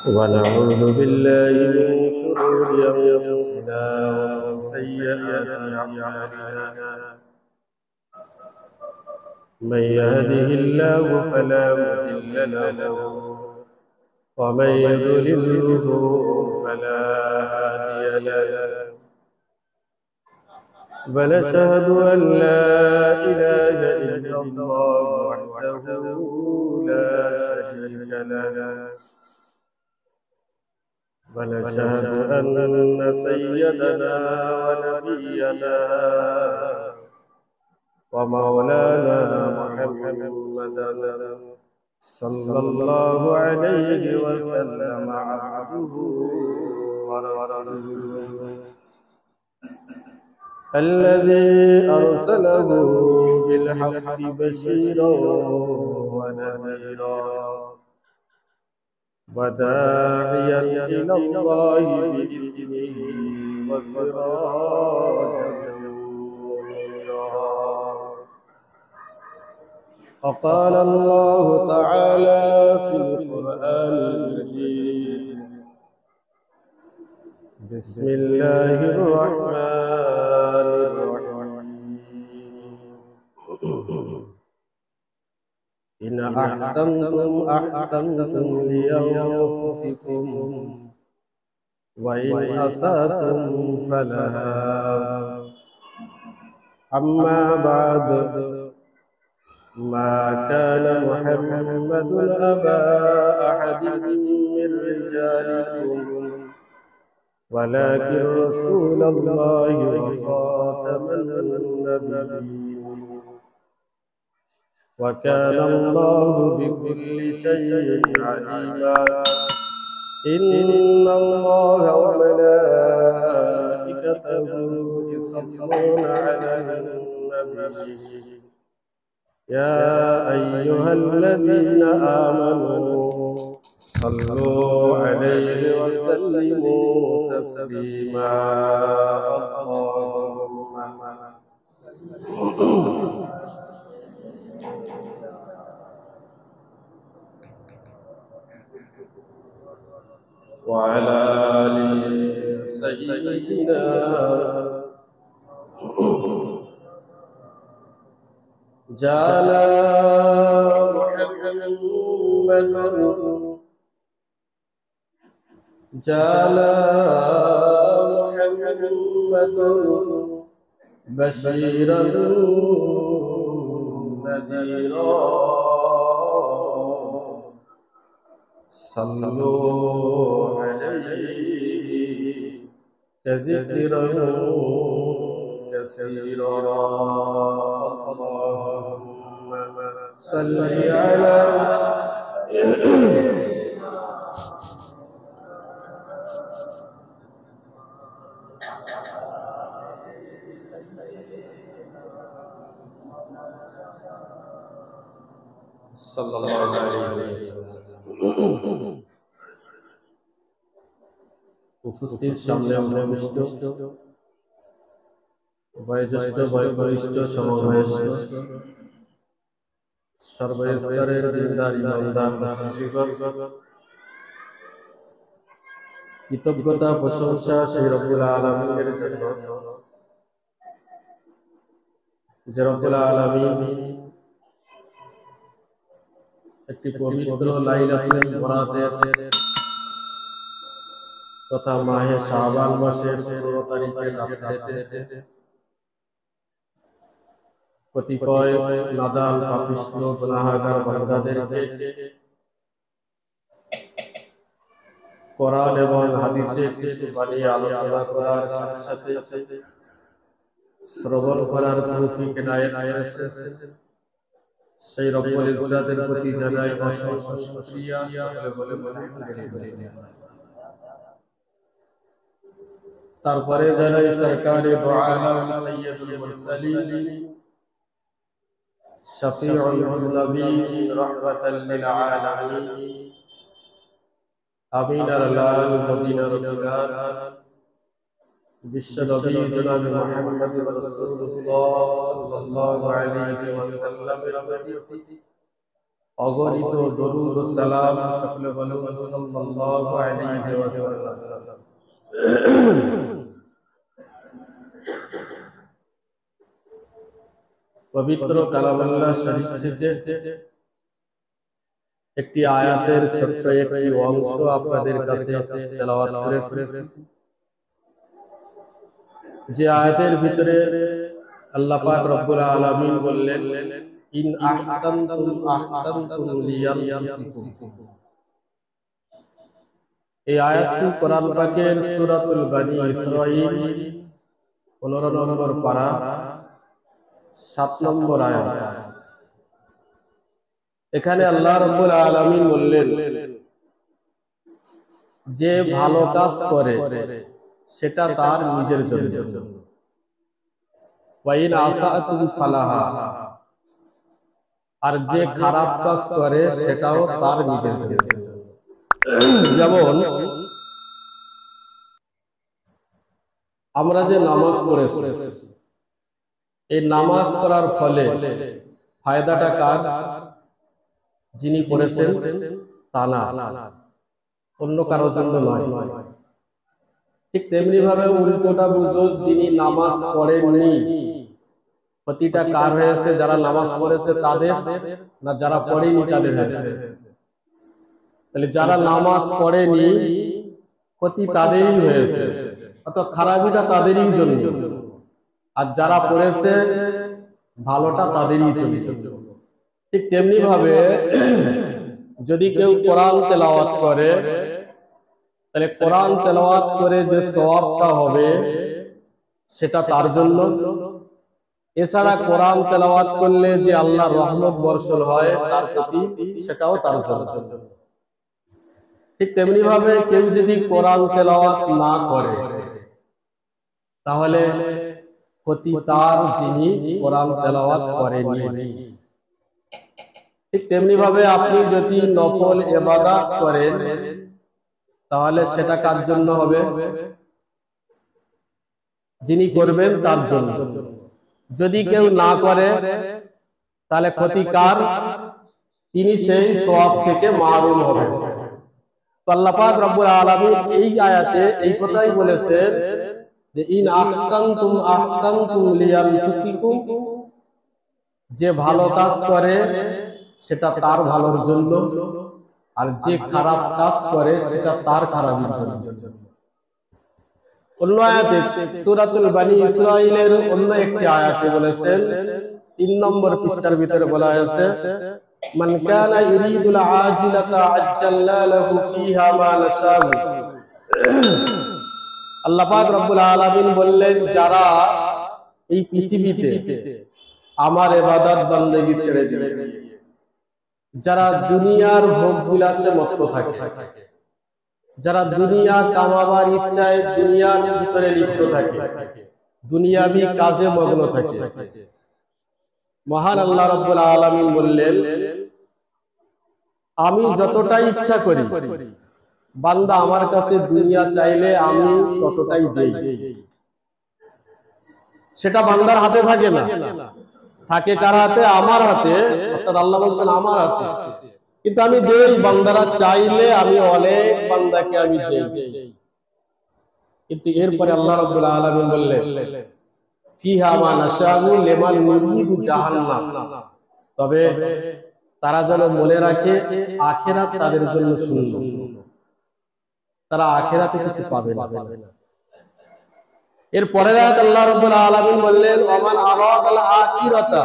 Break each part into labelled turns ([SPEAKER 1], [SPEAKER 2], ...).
[SPEAKER 1] ونعوذ بالله من شرور أنفسنا ومن سيئات أعمالنا من يهده الله فلا مضل له ومن يضلله فلا هادي له ونشهد أن لا إله إلا الله وحده لا شريك له ونشهد أن سيدنا ونبينا ومولانا محمدا صلى الله عليه وسلم عبده ورسوله الذي أرسله بالحق بشيرا ونذيرا وداعيا إلى الله بإذنه وسراجا منيرا. وقال الله تعالى في القرآن المجيد: بسم الله الرحمن الرحيم. إن أحسنتم لأنفسكم وإن أسأتم فلها. أما بعد، ما كان محمد أبا أحد من رجالكم ولكن رسول الله وخاتم النبيين وكان الله بكل شيء عليما. إن الله وملائكته يصلون على النبي يا أيها الذين آمنوا صلوا عليه وسلموا تسليما. اللهم وعلى آل سيدنا جعل محمد بشيرا نذيرا. صلوا عليه كذكرا كثيرا. اللهم صل على সাল্লাল্লাহু আলাইহি ওয়াসাল্লাম। উপস্থিত সামনে উপবিষ্ট বয়োজ্যেষ্ঠ বয়োবরিষ্ঠ সমবয়স্ক সর্বস্তরের দিনদার ইমানদার মুসলিমগণ, কৃতজ্ঞতা প্রশংসা সেই রব্বুল আলামিনের জন্য যে রব্বুল আলামিন একটি পবিত্র লাইলাতুল বরাতের তথা মাহে শাবান মাসের 16 তারিখের রাত্রিতে কতিপয় নাদান পাপিষ্ঠ গুনাহগার বান্দাদেরকে কোরআন এবং হাদিসের কিছু বাণী আলোচনা করার সাথে সাথে শ্রবণ করার তৌফিক এনায়েত করেছেন। সেই রব্বুল ইজ্জাতের প্রতি জানাই অসংখ্য শুকরিয়া। সকলে বলে আলহামদুলিল্লাহ। তারপরে জানাই সরকারে দো আলম সাইয়্যিদুল মুরসালিন শফিউল মুযনিবিন রাহমাতাল লিল আলামিন আমিনার লাল মদিনার দুলার বিশ্বনবী জনাব মুহাম্মদুর রাসূলুল্লাহ সাল্লাল্লাহু আলাইহি ওয়াসাল্লামের প্রতি অগণিত দরুদ ও সালাম সকলে বলুন সাল্লাল্লাহু আলাইহি ওয়াসাল্লাম। পবিত্র কালামুল্লাহ শরীফ থেকে একটি আয়াতের ছোট্ট একটি অংশ আপনাদের কাছে তেলাওয়াত করেছি। যে আয়াতের ভিতরে আল্লাহ পাক রব্বুল আলামিন বললেন, ইন আহসানতুম আহসানতুম লিয়ানফুসিকুম। এই আয়াতটি কোরআন পাকের সূরাতুল বনী ইসরাঈল 15 নম্বর পারা 7 নম্বর আয়াত। এখানে আল্লাহ রাব্বুল আলামিন বললেন, যে ভালো কাজ করে সেটা তার নিজের জন্য, ওয়া ইন আসাতুম ফালাহা, আর যে খারাপ কাজ করে সেটাও তার নিজের জন্য। যেমন আমরা যে নামাজ পড়েছি, এই নামাজ পড়ার ফলে ফায়দাটা কার? যিনি পড়েছেন তা না, অন্য কারোর জন্য নয়। ঠিক তেমনি ভাবে উল্টোটা বুঝো, যিনি নামাজ পড়েননি ক্ষতিটা কার হয়েছে? যারা নামাজ পড়েছে তাদের, না যারা পড়েনি তাদের হয়েছে? তাহলে যারা নামাজ পড়েনি ক্ষতি তাদেরই হয়েছে, অর্থাৎ খারাপিটা তাদেরই জন্য, আর যারা পড়েছে ভালোটা তাদেরই জন্য। ঠিক তেমনি ভাবে যদি কেউ কোরআন তেলাওয়াত করে, তাহলে কোরআন তেলাওয়াত করে যে সওয়াবটা হবে সেটা তার জন্য। এছাড়া কোরআন তেলাওয়াত করলে যে আল্লাহর রহমত বর্ষণ হয় তার প্রতি, সেটাও তার জন্য। ঠিক তেমনি ভাবে কেউ যদি কোরআন তেলাওয়াত না করে তাহলে ক্ষতি তার, যিনি কোরআন তেলাওয়াত করেননি। ঠিক তেমনি ভাবে আপনি যদি নফল ইবাদত করেন তাহলে সেটা কার জন্য হবে? যিনি করবেন তার জন্য। যদি কেউ না করে তাহলে ক্ষতি কার? তিনি সেই সওয়াব থেকে মাহরুম হবেন। তো আল্লাহ পাক রব্বুল আলামিন এই আয়াতে এই কথাই বলেছেন যে ইন আহসানতুম আহসানতুম লিয়ানফুসিকুম, যে ভালো কাজ করে সেটা তার ভালোর জন্য, আর যে খারাপ কাজ করে সেটা তার খারাপের জন্য। অন্য আয়াতে সূরাতুল বনী ইসরাঈলের অন্য একটি আয়াতে বলেছেন, 3 নম্বর পৃষ্ঠার ভিতরে বলা হয়েছে, মান কানা ইরিদুল আজিলাতা আজ্জালনা লাহু ফিহা মা নাশাউ। আল্লাহ পাক রব্বুল আলামিন বললেন, যারা এই পৃথিবীতে আমার ইবাদত বান্দেগী ছেড়ে দিবে, যারা দুনিয়ার ভোগ বিলাসে মত্ত থাকে, যারা দুনিয়া কামাবার ইচ্ছায় দুনিয়ার ভিতরে লিপ্ত থাকে, দুনিয়াবি কাজে মগ্ন থাকে, মহান আল্লাহ রাব্বুল আলামিন বললেন, আমি যতটা ইচ্ছা করি, বান্দা আমার কাছে দুনিয়া চাইলে আমি ততটাই দেই। সেটা বান্দার হাতে থাকে না, থাকে কার হাতে? আমার হাতে। অর্থাৎ আল্লাহ বলছেন আমার হাতে, কিন্তু আমি দেই। বান্দারা চাইলে আমি অনেক বান্দাকে আমি দেই, কিন্তু এরপরে আল্লাহ রাব্বুল আলামিন বললেন, ফিহা মা নাশাউ লিমান নুরিদু জাহান্নাম। তবে তারা যেন মনে রাখে আখিরাত তাদের জন্য শূন্য, তারা আখিরাতে কিছু পাবে না। এর পরের আয়াত আল্লাহ রাব্বুল আলামিন বললেন, ওমান আরাদাল আখিরাতা,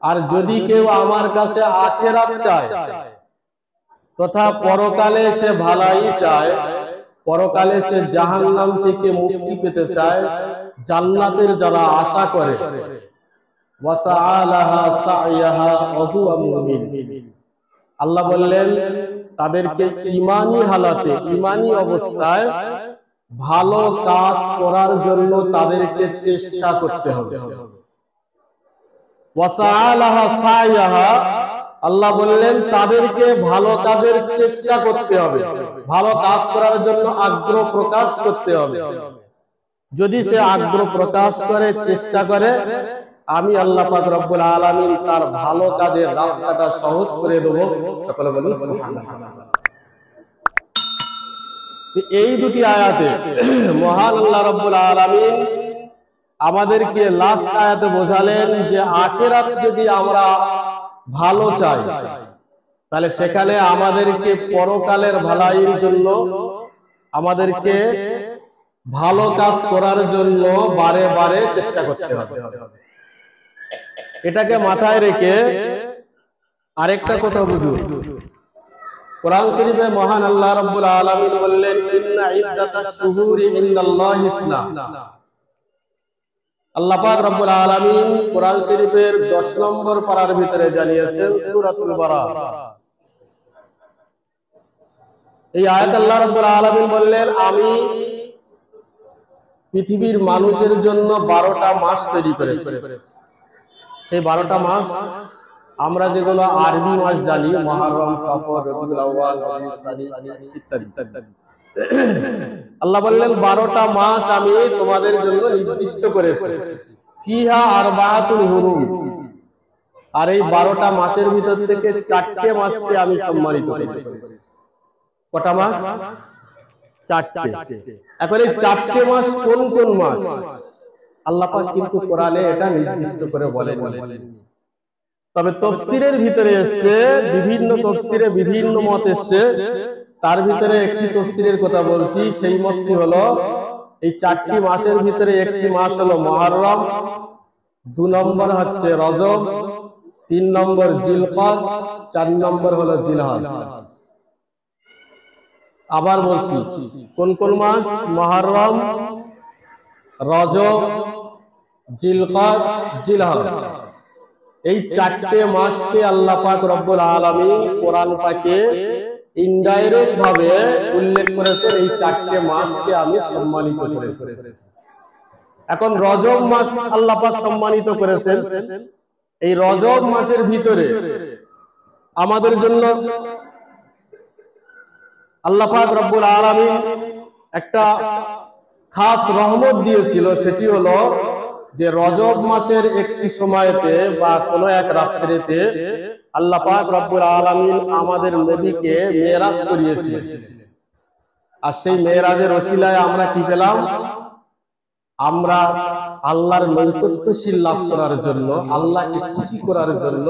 [SPEAKER 1] আর যদি কেউ আমার কাছে আখিরাত চায় তথা পরকালে সে ভালাই চায়, পরকালে সে জাহান্নাম থেকে মুক্তি পেতে চায়, জান্নাতের যারা আশা করে, ওয়াসাআলাহা সাইয়াহা ওয়া হুয়া মুমিন, আল্লাহ বললেন তাদেরকে ঈমানি হালাতে, ঈমানি অবস্থায় ভালো কাজ করার জন্য তাদেরকে চেষ্টা করতে হবে। ওয়াসাআলাহা সাইয়াহা, আল্লাহ বললেন তাদেরকে ভালো কাজের চেষ্টা করতে হবে, ভালো কাজ করার জন্য আগ্রহ প্রকাশ করতে হবে। যদি সে আগ্রহ প্রকাশ করে, চেষ্টা করে, আমি আল্লাহ পাক রব্বুল আলামিন তার ভালো কাজের রাস্তাটা সহজ করে দেব। সকলে বলুন সুবহানাল্লাহ। এই দুটি আয়াতে মহান আল্লাহ রব্বুল আলামিন আমাদেরকে লাস্ট আয়াতে বোঝালেন যে আখিরাত যদি আমরা ভালো চাই তাহলে সেখানে আমাদেরকে পরকালের ভালাইয়ের জন্য আমাদেরকে ভালো কাজ করার জন্য বারে বারে চেষ্টা করতে হবে। এটাকে মাথায় রেখে আরেকটা কথা বুঝুন। কোরআন শরীফে মহান আল্লাহ রাব্বুল আলামিন বললেন, ইন্না ইদ্দাতাশ শুহুরি ইনদাল্লাহি ইসনা। আল্লাহ পাক রব্বুল আলামিন কোরআন শরীফের 10 নম্বর পারার ভিতরে জানিয়েছেন সূরাতুল বারাত। এই আয়াত আল্লাহ রাব্বুল আলামিন বললেন, আমি পৃথিবীর মানুষের জন্য 12টা মাস তৈরি করেছি। সেই 12টা মাস আমরা যেগুলো আরবি মাস জানি, মুহররম, সফর, রবিউল আউয়াল, রবিউল সানি ইত্যাদি ইত্যাদি। আল্লাহ বললেন 12টা মাস আমি তোমাদের জন্য নির্দিষ্ট করেছি। ফিহা আরবাআতুল হুরুম। আর এই 12টা মাসের ভিতর থেকে 4টে মাসকে আমি সম্মানিত করেছি। কটা মাস? 4টে। এখন এই 4টে মাস কোন কোন মাস? আল্লাহ পাক কিন্তু কোরআনে এটা নির্দিষ্ট করে বলেন। তবে তাফসীরের ভিতরে এসেছে, বিভিন্ন তাফসীরে বিভিন্ন মত এসেছে। তার ভিতরে একটি তাফসীরের কথা বলছি, সেই মতটি হলো এই 4টি মাসের ভিতরে একটি মাস হলো মুহররম, 2 নম্বর হচ্ছে রজব, 3 নম্বর জিলকদ, 4 নম্বর হলো জিলহজ। আবার বলছি, কোন কোন মাস? মুহররম, রজব, জিলকদ, জিলহজ। এই 4টে মাসকে আল্লাহ পাক রব্বুল আলামিন কোরআন পাকে ইনডাইরেক্ট ভাবে উল্লেখ করেছেন, এই 4টে মাসকে আমি সম্মানিত করেছি। এখন রজব মাস আল্লাহ পাক সম্মানিত করেছেন। এই রজব মাসের ভিতরে আমাদের জন্য আল্লাহ পাক রব্বুল আলামিন একটা খাস রহমত দিয়েছিল। সেটি হলো যে রজব মাসের একটি সময়তে বা কোনো এক রাত্রিতে আল্লাহ পাক রব্বুল আলামিন আমাদের নবীকে মেরাজ করিয়েছিলেন। আর সেই মেরাজের ওসিলায় আমরা কি পেলাম? আমরা আল্লাহর নৈকট্যশীল লাভ করার জন্য, আল্লাহকে খুশি করার জন্য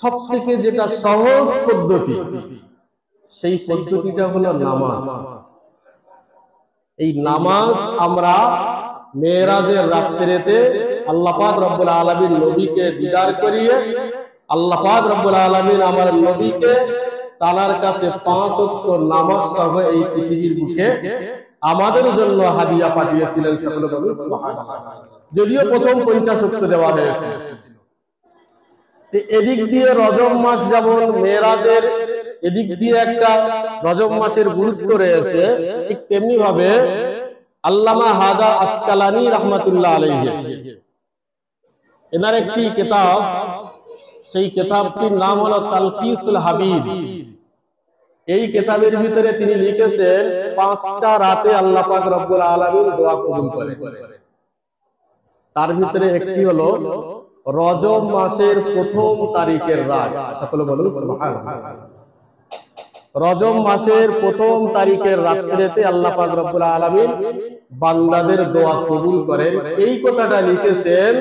[SPEAKER 1] সবথেকে যেটা সহজ পদ্ধতি, সেই পদ্ধতিটা হলো নামাজ। এই নামাজ আমরা মেরাজের রাত্রিতে আল্লাহ পাক রব্বুল আলামিন নবীকে দিদার করিয়ে আল্লাহ পাক রব্বুল আলামিন আমার নবীকে তাআলার কাছে 5 ওয়াক্ত নামাজ সহ এই পৃথিবীর বুকে আমাদের জন্য হাদিয়া পাঠিয়েছিলেন। সকলে বলুন সুবহানাল্লাহ। যদিও প্রথম 50 ওয়াক্ত দেওয়া হয়েছে। এদিক দিয়ে রজব মাস যেমন মেরাজের এদিক দিয়ে একটা রজব মাসের গুরুত্ব রয়েছে, ঠিক তেমনি ভাবে আল্লামা হাদা আসকালানী রাহমাতুল্লাহ আলাইহি এনার একটি কিতাব, সেই কিতাবটির নাম হলো তালকিসুল হাবিব। এই কিতাবের ভিতরে তিনি লিখেছেন 5টা রাতে আল্লাহ পাক রব্বুল আলামিন দোয়া কবুল করেন। তার ভিতরে একটি হলো রজব মাসের 1ম তারিখের রাত। সকলে বলুন সুবহানাল্লাহ। রজব মাসের 1ম তারিখের রাত্রিতে আল্লাহ পাক রব্বুল আলামিন বান্দাদের দোয়া কবুল করেন। এই কথাটা লিখেছেন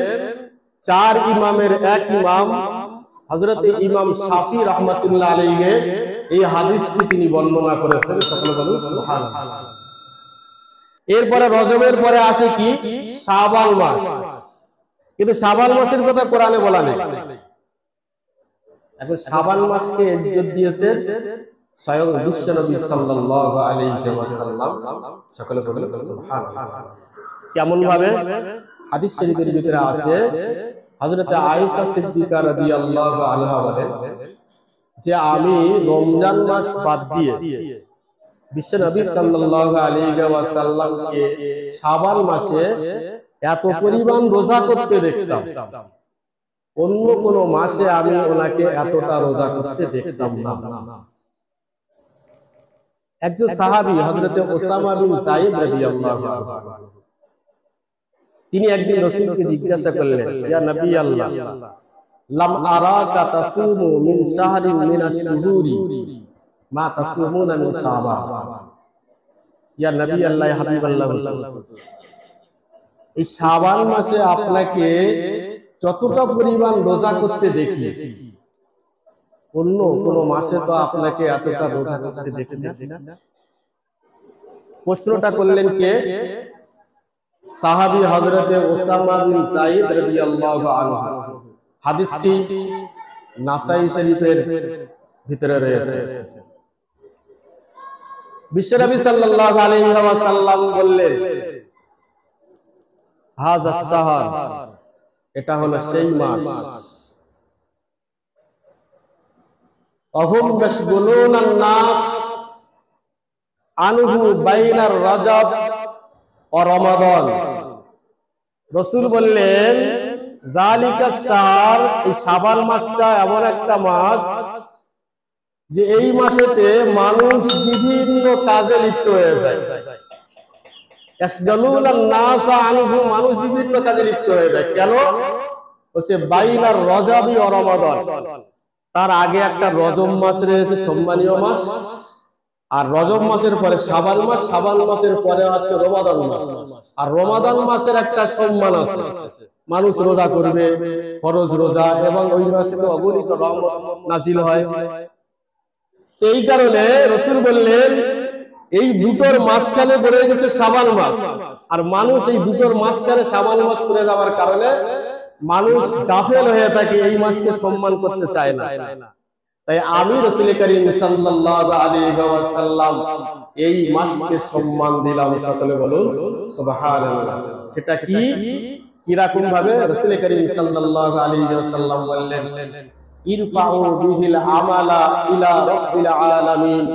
[SPEAKER 1] 4 ইমামের এক ইমাম হযরত ইমাম শাফি রাহমাতুল্লাহ আলাইহি। এই হাদিসটি তিনি বর্ণনা করেছেন। সকলে বলুন সুবহানাল্লাহ। এরপরে রজবের পরে আসে কি? শাবাল মাস। কিন্তু শাবাল মাসের কথা কোরআনে বলা নেই। এখন শাবাল মাসকে ইজ্জত দিয়েছেন স্বয়ং বিশ্বনবী সাল্লাল্লাহু আলাইহি ওয়াসাল্লাম। সকলে বলুন সুবহানাল্লাহ। কেমন ভাবে? হাদিস শরীফের ভিতরে আছে, হযরত আয়েশা সিদ্দিকা রাদিয়াল্লাহু আনহা বলেন যে আমি রমজান মাস বাদ দিয়ে বিশ্বনবী সাল্লাল্লাহু আলাইহি ওয়াসাল্লামকে শাবাল মাসে এত পরিমাণ রোজা করতে দেখতাম, অন্য কোন মাসে আমি ওনাকে এতটা রোজা করতে দেখতাম না। একজন সাহাবী হযরত ওসামা বিন যায়েদ রাদিয়াল্লাহু আনহু
[SPEAKER 2] তিনি একদিন রাসূলকে জিজ্ঞাসা করলেন, ইয়া নবী আল্লাহ, লাম আরাকা তাসুমু মিন শাহরিন মিনাশ শুহুরি মা তাসুমুনা মিন শাবান। ইয়া নবী আল্লাহ, হাবিবাল্লাহ, এই শাবান মাসে আপনাকে যতটা পরিমাণ রোজা করতে দেখি, অন্য কোন মাসে তো আপনাকে এতটা রোজা করতে দেখি না। প্রশ্নটা করলেন কে? সাহাবী হযরতে উসামা বিন যায়েদ রাদিয়াল্লাহু আনহু। হাদিসটি নাসাই শরীফের ভিতরে রয়েছে। বিশ্বনবী সাল্লাল্লাহু আলাইহি ওয়াসাল্লাম বললেন, হাযা শাহর, এটা হলো সেই মাস, আহুম মাশগুলুনান নাস আনহু বাইনার রজব ও রমাদান। রাসূল বললেন, জালিকা শাহর, এই শাবান মাসটা এমন একটা মাস যে এই মাসেতে মানুষ বিভিন্ন কাজে লিপ্ত হয়ে যায়। ইয়াশগালুনান নাস আনহু, মানুষ বিভিন্ন কাজে লিপ্ত হয়ে যায়। কেন? বলছে বাইনার রজবি ও রমাদান, তার আগে একটা রজব মাস রয়েছে, সম্মানীয় মাস, আর রজব মাসের পরে শাবান মাস, শাবান মাসের পরে হচ্ছে রমাদান মাস। আর রমাদান মাসের একটা সম্মান আছে, মানুষ রোজা করবে, ফরজ রোজা, এবং ওই মাসে তো অগণিত রহমত নাজিল হয়। এই কারণে রাসূল বললেন, এই দুটোর মাঝখানে পড়ে গেছে শাবান মাস, আর মানুষ এই দুটোর মাঝখানে শাবান মাস পড়ে যাওয়ার কারণে মানুষ গাফেল হয়ে থাকে, এই মাসকে সম্মান করতে চায় না। তাই আমি রাসূল করিম সাল্লাল্লাহু আলাইহি ওয়াসাল্লাম এই মাসকে সম্মান দিলাম। সকলে বলুন সুবহানাল্লাহ। সেটা কি, কিরকম ভাবে? রাসূল করিম সাল্লাল্লাহু আলাইহি ওয়াসাল্লাম বললেন, ইরফাউ বিহিল আমালা ইলা রাব্বিল আলামিন।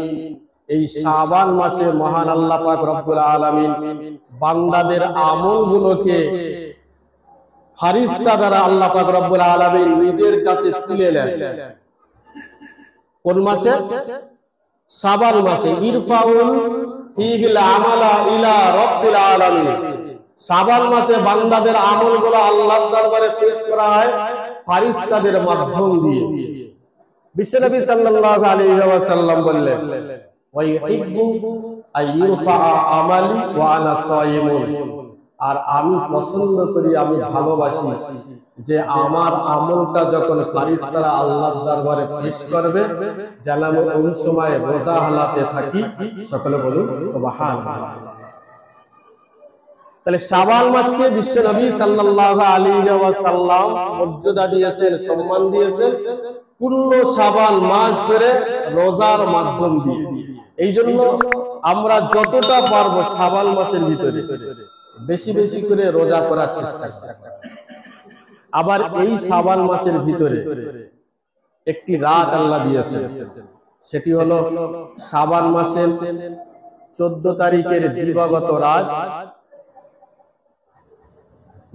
[SPEAKER 2] এই শাবান মাসে মহান আল্লাহ পাক রব্বুল আলামিন বান্দাদের আমলগুলোকে ফারিস্তা দ্বারা আল্লাহ পাক রব্বুল আলামিন নিজের কাছে তুলে নেন। কোন মাসে? শাবান মাসে। ইরফাউল ফিহিল আমালা ইলা রাব্বিল আলামিন। শাবান মাসে বান্দাদের আমলগুলো আল্লাহর দরবারে পেশ করা হয় ফারিস্তাদের মাধ্যম দিয়ে। বিশ্বনবী সাল্লাল্লাহু আলাইহি ওয়াসাল্লাম বললেন, ওয়া ইউহিব্বু আইয়ুরফা আমালি ওয়া আনা সায়িমুন। আর আমি পছন্দ করি, আমি ভালোবাসি যে আমার আমলটা যখন ফারিস্তারা আল্লাহর দরবারে পেশ করবে, যেন আমি ওই সময় রোজা হালাতে থাকি। সকলে বলুন সুবহানাল্লাহ। তাহলে শাবান মাসকে বিশ্বনবী সাল্লাল্লাহু আলাইহি ওয়াসাল্লাম মর্যাদা দিয়েছেন, সম্মান দিয়েছেন পুরো শাবান মাস ধরে রোজার মাধ্যম দিয়ে। এই জন্য আমরা যতটা পারবো শাবান মাসের ভিতরে বেশি বেশি করে রোজা করার চেষ্টা করব। আবার এই শাবান মাসের ভিতরে একটি রাত আল্লাহ দিয়েছেন, সেটি হলো শাবান মাসের 14 তারিখের দিবাগত রাত,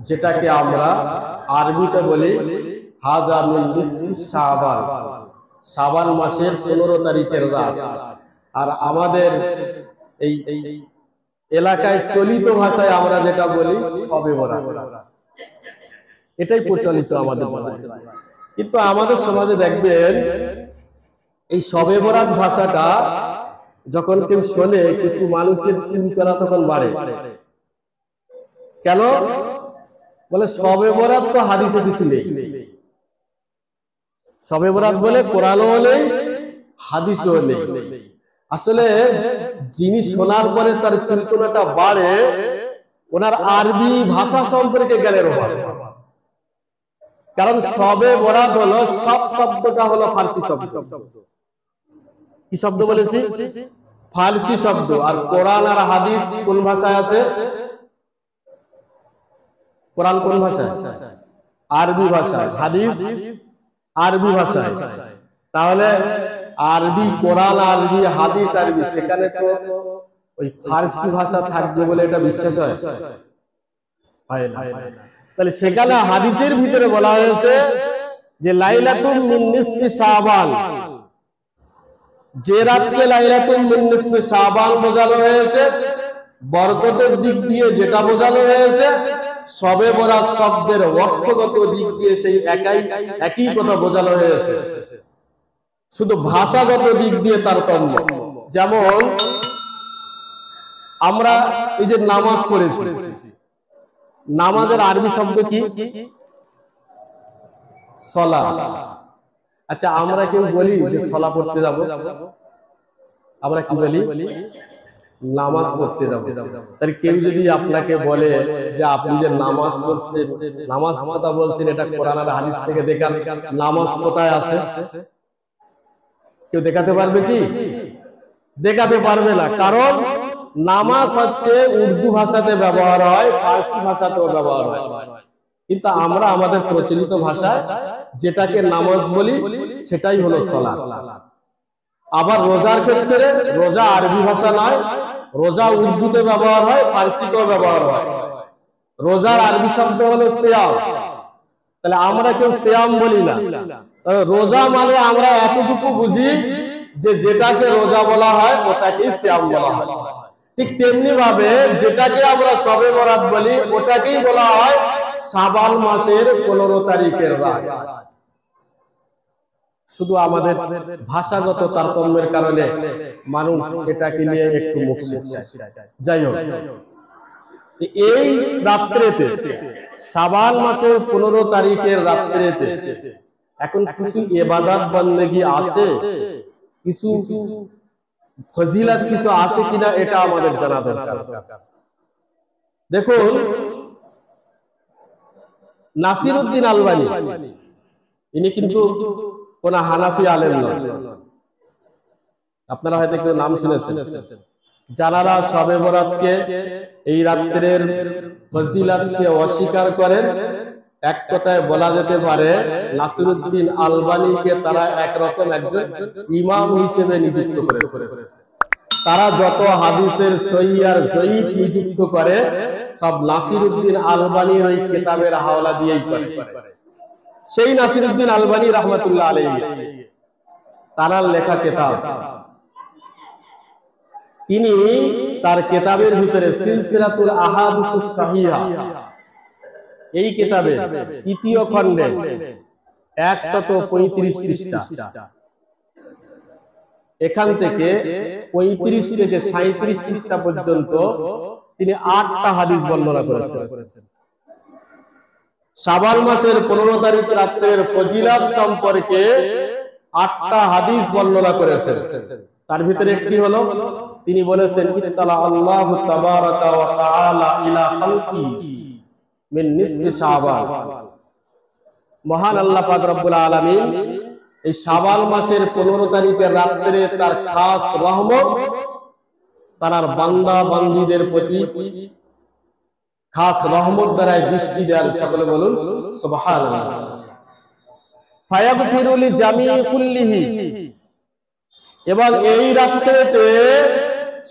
[SPEAKER 2] যেটাকে আমরা আরবিতে বলি হাযা মিন নিসফি শাবান। শাবান মাসের 15 তারিখের রাত। আর আমাদের এই এলাকায় চলিত ভাষায় আমরা যেটা বলি শবে বরাত, এটাই প্রচলিত আমাদের মধ্যে। কিন্তু আমাদের সমাজে দেখবেন এই শবে বরাত ভাষাটা যখন কেউ শোনে, কিছু মানুষের চিন্তা তখন বাড়ে। কেন? বলে শবে বরাত তো হাদিসে কিছু নেই। শবে বরাত বলে কোরআনও নেই, হাদিসও নেই। আসলে যিনি শোনার পরে তার চিন্তনাটা বাড়ে, ওনার আরবি ভাষা সম্পর্কে জ্ঞানের অভাব। কারণ শবে বরাত হলো, সব শব্দটা হলো ফার্সি শব্দ। কি শব্দ বলেছি? ফার্সি শব্দ। আর কোরআন আর হাদিস কোন ভাষায় আছে? কোরআন কোন ভাষায়? আরবি ভাষায়। হাদিস আরবি ভাষায়। তাহলে আরবি কোরআন আরবি, হাদিস আরবি, সেখানে তো ওই ফার্সি ভাষা থাকবে বলে এটা বিশ্বাস হয়? হয় না। তাহলে সেখানে হাদিসের ভিতরে বলা হয়েছে যে লাইলাতুম মিন নিসফি শাবান, যে রাতকে লাইলাতুম মিন নিসফি শাবান বোঝানো হয়েছে, বরকতের দিক দিয়ে যেটা বোঝানো হয়েছে, সবে বরাত শব্দের অর্থগত দিক দিয়ে সেই একই কথা বোঝানো হয়েছে, শুধু ভাষাগত দিক দিয়ে তারতম্য। যেমন আমরা এই যে নামাজ পড়েছি, নামাজের আরবি শব্দ কি? সলা। আচ্ছা, আমরা কেউ বলি যে সলা পড়তে যাব? আমরা কি বলি? নামাজ পড়তে যাব। তাহলে কেউ যদি আপনাকে বলে যে আপনি যে নামাজ পড়ছেন, নামাজ কথা বলছেন, এটা কোরআন আর হাদিস থেকে দেখান, নামাজ কোথায় আছে? কেউ দেখাতে পারবে কি? দেখাতে পারবে না। কারণ নামাজ হচ্ছে উর্দু ভাষাতে ব্যবহার হয়, ফার্সি ভাষাতেও ব্যবহার হয়, কিন্তু আমরা আমাদের প্রচলিত ভাষায় যেটাকে নামাজ বলি সেটাই হলো সালাত। আবার রোজার ক্ষেত্রে রোজা আরবি ভাষা নয়, রোজা উর্দুতে ব্যবহার হয়, ফার্সিতেও ব্যবহার হয়। রোজার আরবি শব্দ হলো সিয়াম। তাহলে আমরা কেউ সিয়াম বলি না। রোজা মানে আমরা এতটুকু বুঝি যে যেটাকে রোজা বলা হয় ওটাকেই সিয়াম বলা হয়। ঠিক তেমনি ভাবে যেটাকে আমরা শবে বরাত বলি ওটাকেই বলা হয় শাবান মাসের 15 তারিখের রাত। শুধু আমাদের ভাষাগত তারতম্যের কারণে মানুষ এটাকে নিয়ে একটু মুখ শিখছে। যাই হোক, এই রাত্রেতে শাবান মাসের 15 তারিখের রাত্রেতে এখন কিছু ইবাদত বন্দেগী আছে, কিছু ফজিলত কিছু আছে কিনা এটা আমাদের জানা দরকার। দেখুন, নাসিরউদ্দিন আলবানী ইনি কিন্তু কোন হানাফি আলেম নয়। আপনারা হয়তো কেউ নাম শুনেছেন। যারা শবে বরাতকে, এই রাত্রের ফজিলতকে অস্বীকার করেন, এক কথায় বলা যেতে পারে নাসিরউদ্দিন আলবানীকে তারা একরকম একজন ইমাম হিসেবে নিযুক্ত করেছে। তারা যত হাদিসের সহিহ আর জয়ীফ নিযুক্ত করে সব নাসিরউদ্দিন আলবানীর ওই কিতাবের হাওলা দিয়েই করে। সেই নাসিরউদ্দিন আলবানী রাহমাতুল্লাহ আলাইহি তার লেখা কিতাব, তিনি তার কিতাবের ভিতরে সিলসিলাতুল আহাদিসুস সাহিহা এই কিতাবে তৃতীয় খণ্ডে 135 পৃষ্ঠা, এখান থেকে 35 থেকে 37 পৃষ্ঠা পর্যন্ত তিনি 8টা হাদিস বর্ণনা করেছেন। শাবান মাসের 15 তারিখ রাতের ফজিলত সম্পর্কে 8টা হাদিস বর্ণনা করেছেন। তার ভিতরে একটি হলো, তিনি বলেছেন ইত্তালা আল্লাহু তাবারাকা ওয়া তাআলা ইলা খালকি মিন নিসফি শাবান। মহান আল্লাহ পাক রব্বুল আলামিন এই শাবান মাসের 15 তারিখের রাতে তার খাস রহমত তার বান্দা বান্দীদের প্রতি খাস রহমত দ্বারা দৃষ্টি দেন। সকলে বলুন সুবহানাল্লাহ। ফায়াগফিরু লি জামিই কুল্লিহি, এবং এই রাত্রিতে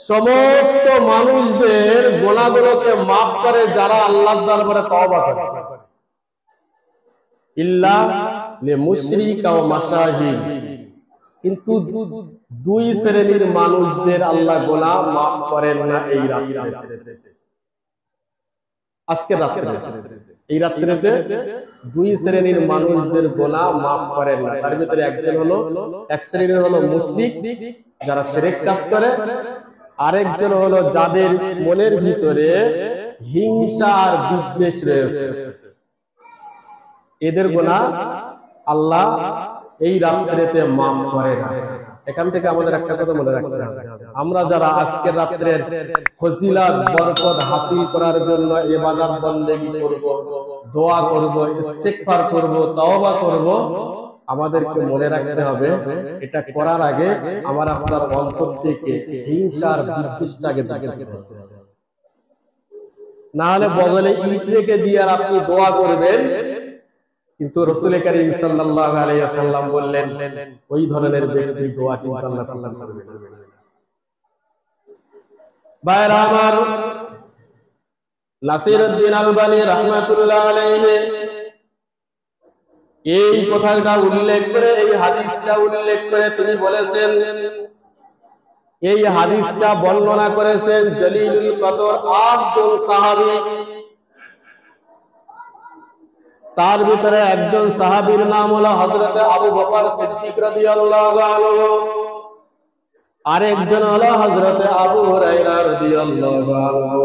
[SPEAKER 2] সমস্ত মানুষদের গুনাহগুলোকে maaf করে যারা আল্লাহর দরবারে তওবা করে, ইল্লা লি মুশরিক ওয়া মাশাহিদ, কিন্তু দুই শ্রেণীর মানুষদের আল্লাহ গুনাহ maaf করেন না এই রাত্রিতে। আজকে রাত্রিতে, এই রাত্রিতে দুই শ্রেণীর মানুষদের গুনাহ maaf করেন না। তার ভিতরে একজন হলো, এক শ্রেণীর হলো মুশরিক যারা শিরক কাজ করে, আরেকজন হলো যাদের মনের ভিতরে হিংসা আর বিদ্বেষ রয়েছে, এদের গুনাহ আল্লাহ এই রাত্রিতে maaf করে না। এখান থেকে আমাদের একটা কথা মনে রাখতে হবে, আমরা যারা আজকের রাত্রের ফজিলত বরকত হাসিল করার জন্য ইবাদত বন্দেগী করব, দোয়া করব, ইস্তিগফার করব, তওবা করব, আমাদেরকে মনে রাখতে হবে এটা করার আগে আমার আপনার অন্তর থেকে হিংসার বিদ্বেষটাকে দূর করতে হবে। না হলে বগলে ইট রেখে দিয়ে আর আপনি দোয়া করবেন, কিন্তু রাসূল কারীম সাল্লাল্লাহু আলাইহি ওয়াসাল্লাম বললেন ওই ধরনের ব্যক্তি দোয়া কিন্তু আল্লাহ কবুল করবেন না। ভাইরা আমার, নাসিরউদ্দিন আলবানী রাহমাতুল্লাহ আলাইহি এই কথাটা উল্লেখ করে, এই হাদিসটা উল্লেখ করে তিনি বলেছেন, এই হাদিসটা বর্ণনা করেছেন জলিলুল কদর 8 জন সাহাবী। তার ভিতরে একজন সাহাবীর নাম হলো হযরত আবু বকর সিদ্দিক রাদিয়াল্লাহু আনহু, আরেকজন হলো হযরত আবু হুরায়রা রাদিয়াল্লাহু আনহু,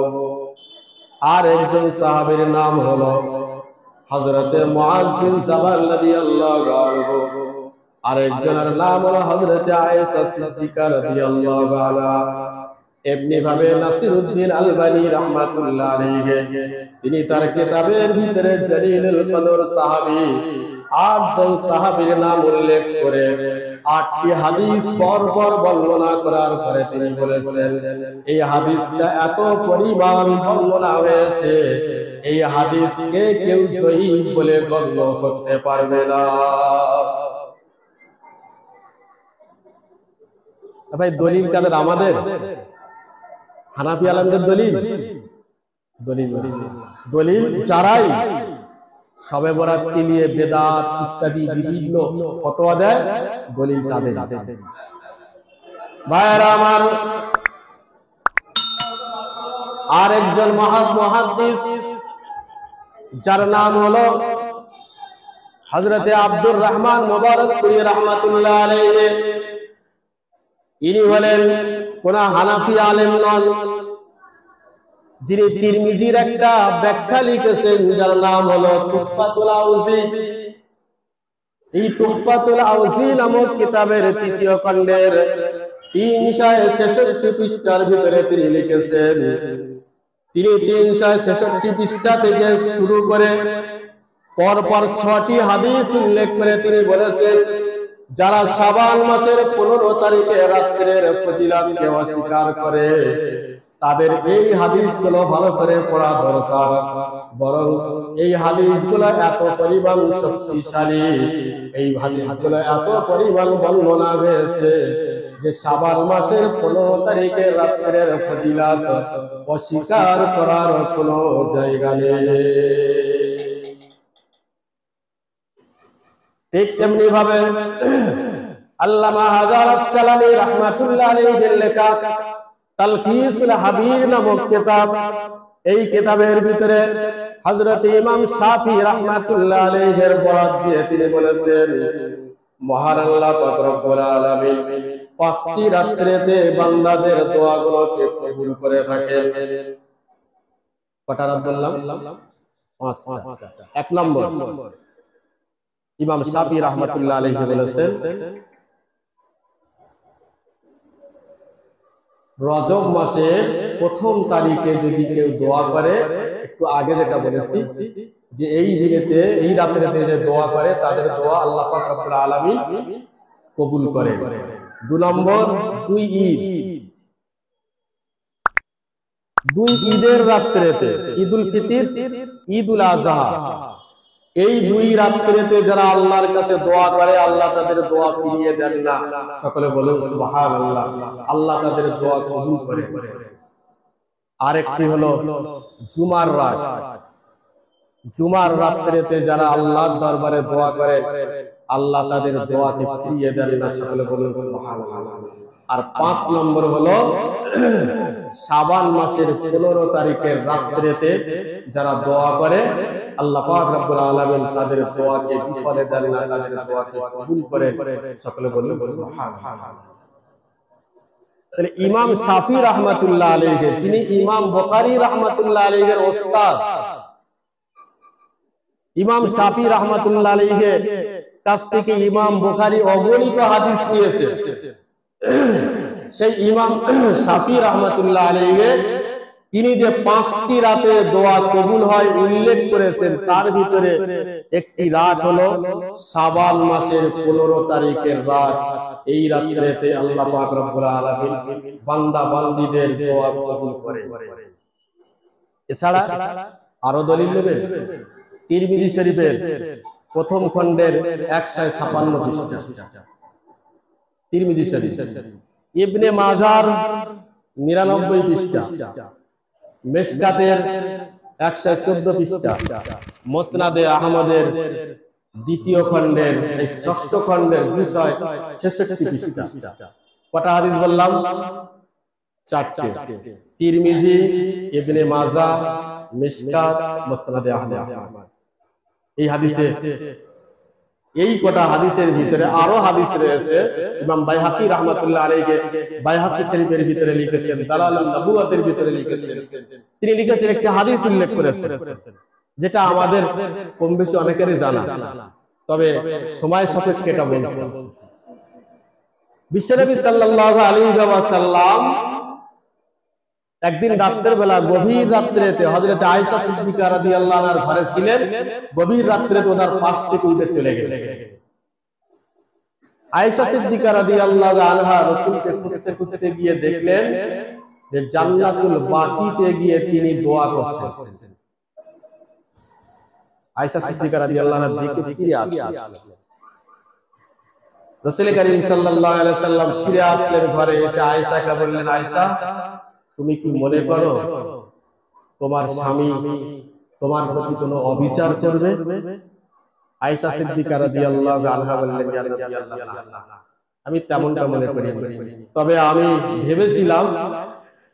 [SPEAKER 2] আর একজন সাহাবীর নাম হলো হযরত মুআজ বিন জাবাল রাদিয়াল্লাহু আনহু, আরেকজনের নাম হলো হযরত আয়েশা সিদ্দিকা রাদিয়াল্লাহু আনহা। এমনি ভাবে নাসিরউদ্দিন আলবানী রাহমাতুল্লাহ আলাইহি তিনি তার কিতাবের ভিতরে জলিলুল কদর সাহাবী ৮ জন সাহাবীর নাম উল্লেখ করে ৮টি হাদিস পরপর বর্ণনা করার পরে তিনি বলেছেন এই হাদিসটা এত পরিমাণ বর্ণনা হয়েছে, এই হাদিসকে কেউ সহিহ বলে গণ্য করতে পারবে না। ভাই দলিল কাদের? আমাদের হানাফি আলেমদের দলিল? দলিল দলিল যারাই শবে বরাতকে নিয়ে বেদাত ইত্যাদি বিভিন্ন ফতোয়া দেয়, দলিল তাদের। ভাইরা আমার, আর একজন মুহাদ্দিস যার নাম হলো হযরতে আব্দুর রহমান মুবারকপুরী রাহমাতুল্লাহ আলাইহি, ইনি হলেন কোন হানাফি আলেম নন, যিনি তিরমিজির একটা ব্যাখ্যা লিখেছেন যার নাম হলো তুহফাতুল আউজি। এই তুহফাতুল আউজি নামক কিতাবের ৩য় খণ্ডের ৩৬৬ পৃষ্ঠার ভিতরে তিনি লিখেছেন, তিনি ৩৬৬ পৃষ্ঠা থেকে শুরু করে পরপর ৬টি হাদিস উল্লেখ করে তিনি বলেছেন যারা শাবান মাসের 15 তারিখে রাত্রের ফজিলতকে অস্বীকার করে তাদের এই হাদিসগুলো ভালো করে পড়া দরকার। বরং এই হাদিসগুলো এত পরিমাণ শক্তিশালী, এই হাদিসগুলো এত পরিমাণ বর্ণনা হয়েছে যে শাবান মাসের 15 তারিখে রাত্রের ফজিলত অস্বীকার করার কোনো জায়গা নেই। ঠিক তেমনি ভাবে আল্লামা হাজার আসকালানী রাহমাতুল্লাহ আলাইহির লেখা তালখিসুল হাবীর নামক কিতাব, এই কিতাবের ভিতরে হযরত ইমাম শাফি রাহমাতুল্লাহ আলাইহির বরাত দিয়ে তিনি বলেছেন মহান আল্লাহ পাক রব্বুল আলামিন 5টি রাত্রিতে বান্দাদের দোয়াগুলোকে কবুল করে থাকেন। কটা রাত বললাম? 5টা। 1 নম্বর ইমাম শাফি রাহমাতুল্লাহ আলাইহি বলেছেন রজব মাসের ১ম তারিখে যদি কেউ দোয়া করে, একটু আগে যেটা বলেছি যে এই দিনেতে এই রাতেতে যে দোয়া করে তাদের দোয়া আল্লাহ পাক রব্বুল আলামিন কবুল করে। 2 নম্বর 2 ঈদের রাত্রিতে, ঈদুল ফিতর, ঈদুল আযহা, এই 2 রাত্রিতে যারা আল্লাহর কাছে দোয়া করে আল্লাহ তাদের দোয়া ফিরিয়ে দেন না। সকলে বলুন সুবহানাল্লাহ। আল্লাহ তাদের দোয়া কবুল করে। আরেকটি হলো জুমার রাত, জুমার রাত্রিতে যারা আল্লাহর দরবারে দোয়া করে আল্লাহ তাদের দোয়াকে ফিরিয়ে দেন না। সকলে বলুন সুবহানাল্লাহ। আর 5 নম্বর হলো শাবান মাসের 15 তারিখের রাত্রিতে যারা দোয়া করে আল্লাহ পাক রব্বুল আলামিন তাদের দোয়াকে বিফলে দেন না, তাদের দোয়াকে কবুল করে। সকলে বলুন সুবহানাল্লাহ। তাহলে ইমাম শাফি রাহমাতুল্লাহ আলাইহি, যিনি ইমাম বুখারী রাহমাতুল্লাহ আলাইহির ওস্তাদ, ইমাম শাফি রাহমাতুল্লাহ আলাইহির কাছ থেকে ইমাম বুখারী অগণিত হাদিস নিয়েছে। সেই ইমাম শাফি রাহমাতুল্লাহ আলাইহি তিনি যে 5টি রাতে দোয়া কবুল হয় উল্লেখ করেছেন, তার ভিতরে একটি রাত হলো শাবান মাসের 15 তারিখের রাত। এই রাতে আল্লাহ পাক রব্বুল আলামিন বান্দা বান্দীদের দোয়া কবুল করে। এছাড়া আরো দলিল নেবেন তিরমিজি শরীফের 1ম খণ্ডের 156 পৃষ্ঠা, তিরমিজি শরীফ, ইবনে মাজার 99 পৃষ্ঠা, মিশকাতের 114 পৃষ্ঠা, মুসনাদে আহমদের 2য় খণ্ডের 6ষ্ঠ খণ্ডের 266 পৃষ্ঠা। কটা হাদিস বললাম? 4টে। তিরমিজি, ইবনে মাজাহ, মিশকাত, মুসনাদে আহমদ। এই হাদিসে এই কটা হাদিসের ভিতরে আরো হাদিস রয়েছে। ইমাম বাইহাকি রাহমাতুল্লাহ আলাইহি বাইহাকি শরীফের ভিতরে লিখেছেন, দালালুন নবুওয়াতের ভিতরে লিখেছেন, তিনি লিখেছেন একটি হাদিস উল্লেখ করেছেন যেটা আমাদের কম বেশি অনেকেরই জানা, তবে সময় সাপেক্ষে এটা বলছি। বিশ্বনবী সাল্লাল্লাহু আলাইহি ওয়াসাল্লাম একদিন রাতের বেলা গভীর রাত্রিতে হযরত আয়েশা সিদ্দিকা রাদিয়াল্লাহু আনহার ঘরে ছিলেন। গভীর রাত্রিতে ওনার পাশ থেকে উঠে চলে গেলেন। আয়েশা সিদ্দিকা রাদিয়াল্লাহু আনহা রাসূলকে খুঁজতে খুঁজতে গিয়ে দেখলেন যে জান্নাতুল বাকিতে গিয়ে তিনি দোয়া করছেন। আয়েশা সিদ্দিকা রাদিয়াল্লাহু আনহা দিকে ফিরে আসলেন। রাসূল করিম সাল্লাল্লাহু আলাইহি ওয়াসাল্লাম ফিরে আসলেন ঘরে, এসে আয়েশাকে বললেন, আয়েশা তুমি কি মনে করো তোমার স্বামী তোমার প্রতি কোনো অবিচার করবে? আয়েশা সিদ্দিকা রাদিয়াল্লাহু আনহা বললেন, ইয়া রাসূলুল্লাহ, আমি তেমনটা মনে করি, তবে আমি ভেবেছিলাম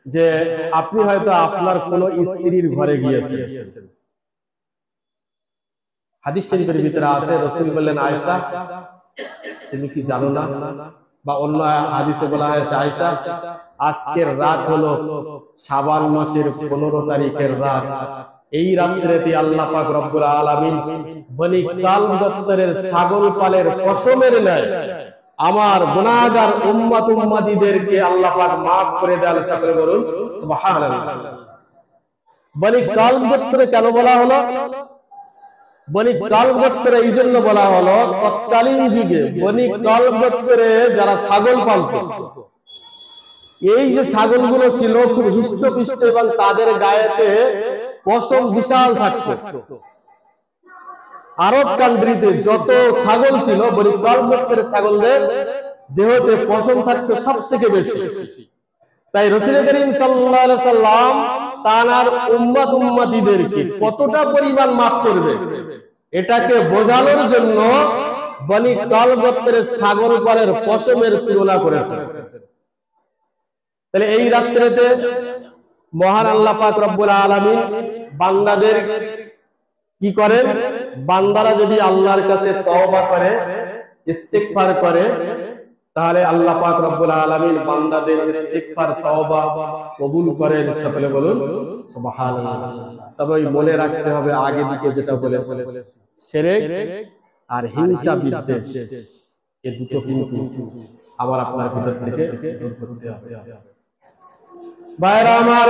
[SPEAKER 2] যে আপনি হয়তো আপনার কোনো স্ত্রীর ঘরে গিয়েছেন। হাদিস শরীফের ভিতরে আছে, রাসূল বললেন, আয়েশা তুমি কি জানো না, বা অন্য হাদিসে বলা হয়েছে, আয়েশা আজকের রাত হলো শাবান মাসের 15 তারিখের রাত। এই রাত্রিতে আল্লাহ পাক রব্বুল আলামিন বনি কালব গোত্রের ছাগল পালের কসমের ন্যায় আমার গুনাহগার উম্মত উম্মতিদেরকে আল্লাহ পাক maaf করে দেন। সকলে বলুন সুবহানাল্লাহ। বনি কালব গোত্র কেন বলা হলো? বনি কালব গোত্র এই জন্য বলা হলো, তৎকালীন যুগে বনি কালব গোত্রে যারা ছাগল পালত, এই যে ছাগলগুলো ছিল খুব হৃষ্টপুষ্ট এবং তাদের গায়েতে পশম বিশাল থাকতো। আরব কান্ট্রিতে যত ছাগল ছিল, বনি কালব গোত্রের ছাগলদের দেহতে পশম থাকতো সবথেকে বেশি। তাই রাসূল করিম সাল্লাল্লাহু আলাইহি সাল্লাম তার উম্মত উম্মতিদেরকে কতটা পরিমাণ maaf করবে এটাকে বোঝানোর জন্য বনি কালব গোত্রের ছাগল পালের পশমের তুলনা করেছেন। তাহলে এই রাত্রিতে মহান আল্লাহ পাক রব্বুল আলামিন বান্দাদের কি করেন? বান্দারা যদি আল্লাহর কাছে তওবা করে, ইস্তিগফার করে, তাহলে আল্লাহ পাক রব্বুল আলামিন বান্দাদের ইস্তিগফার তওবা কবুল করেন। সকলে বলুন সুবহানাল্লাহ। তবে মনে রাখতে হবে আগে দিকে যেটা বলেছে, শিরক আর হিংসা বিদ্বেষ, এই দুটো কিন্তু আমার আপনার ভিতর থেকে দূর করতে হবে। ভাইরা আমার,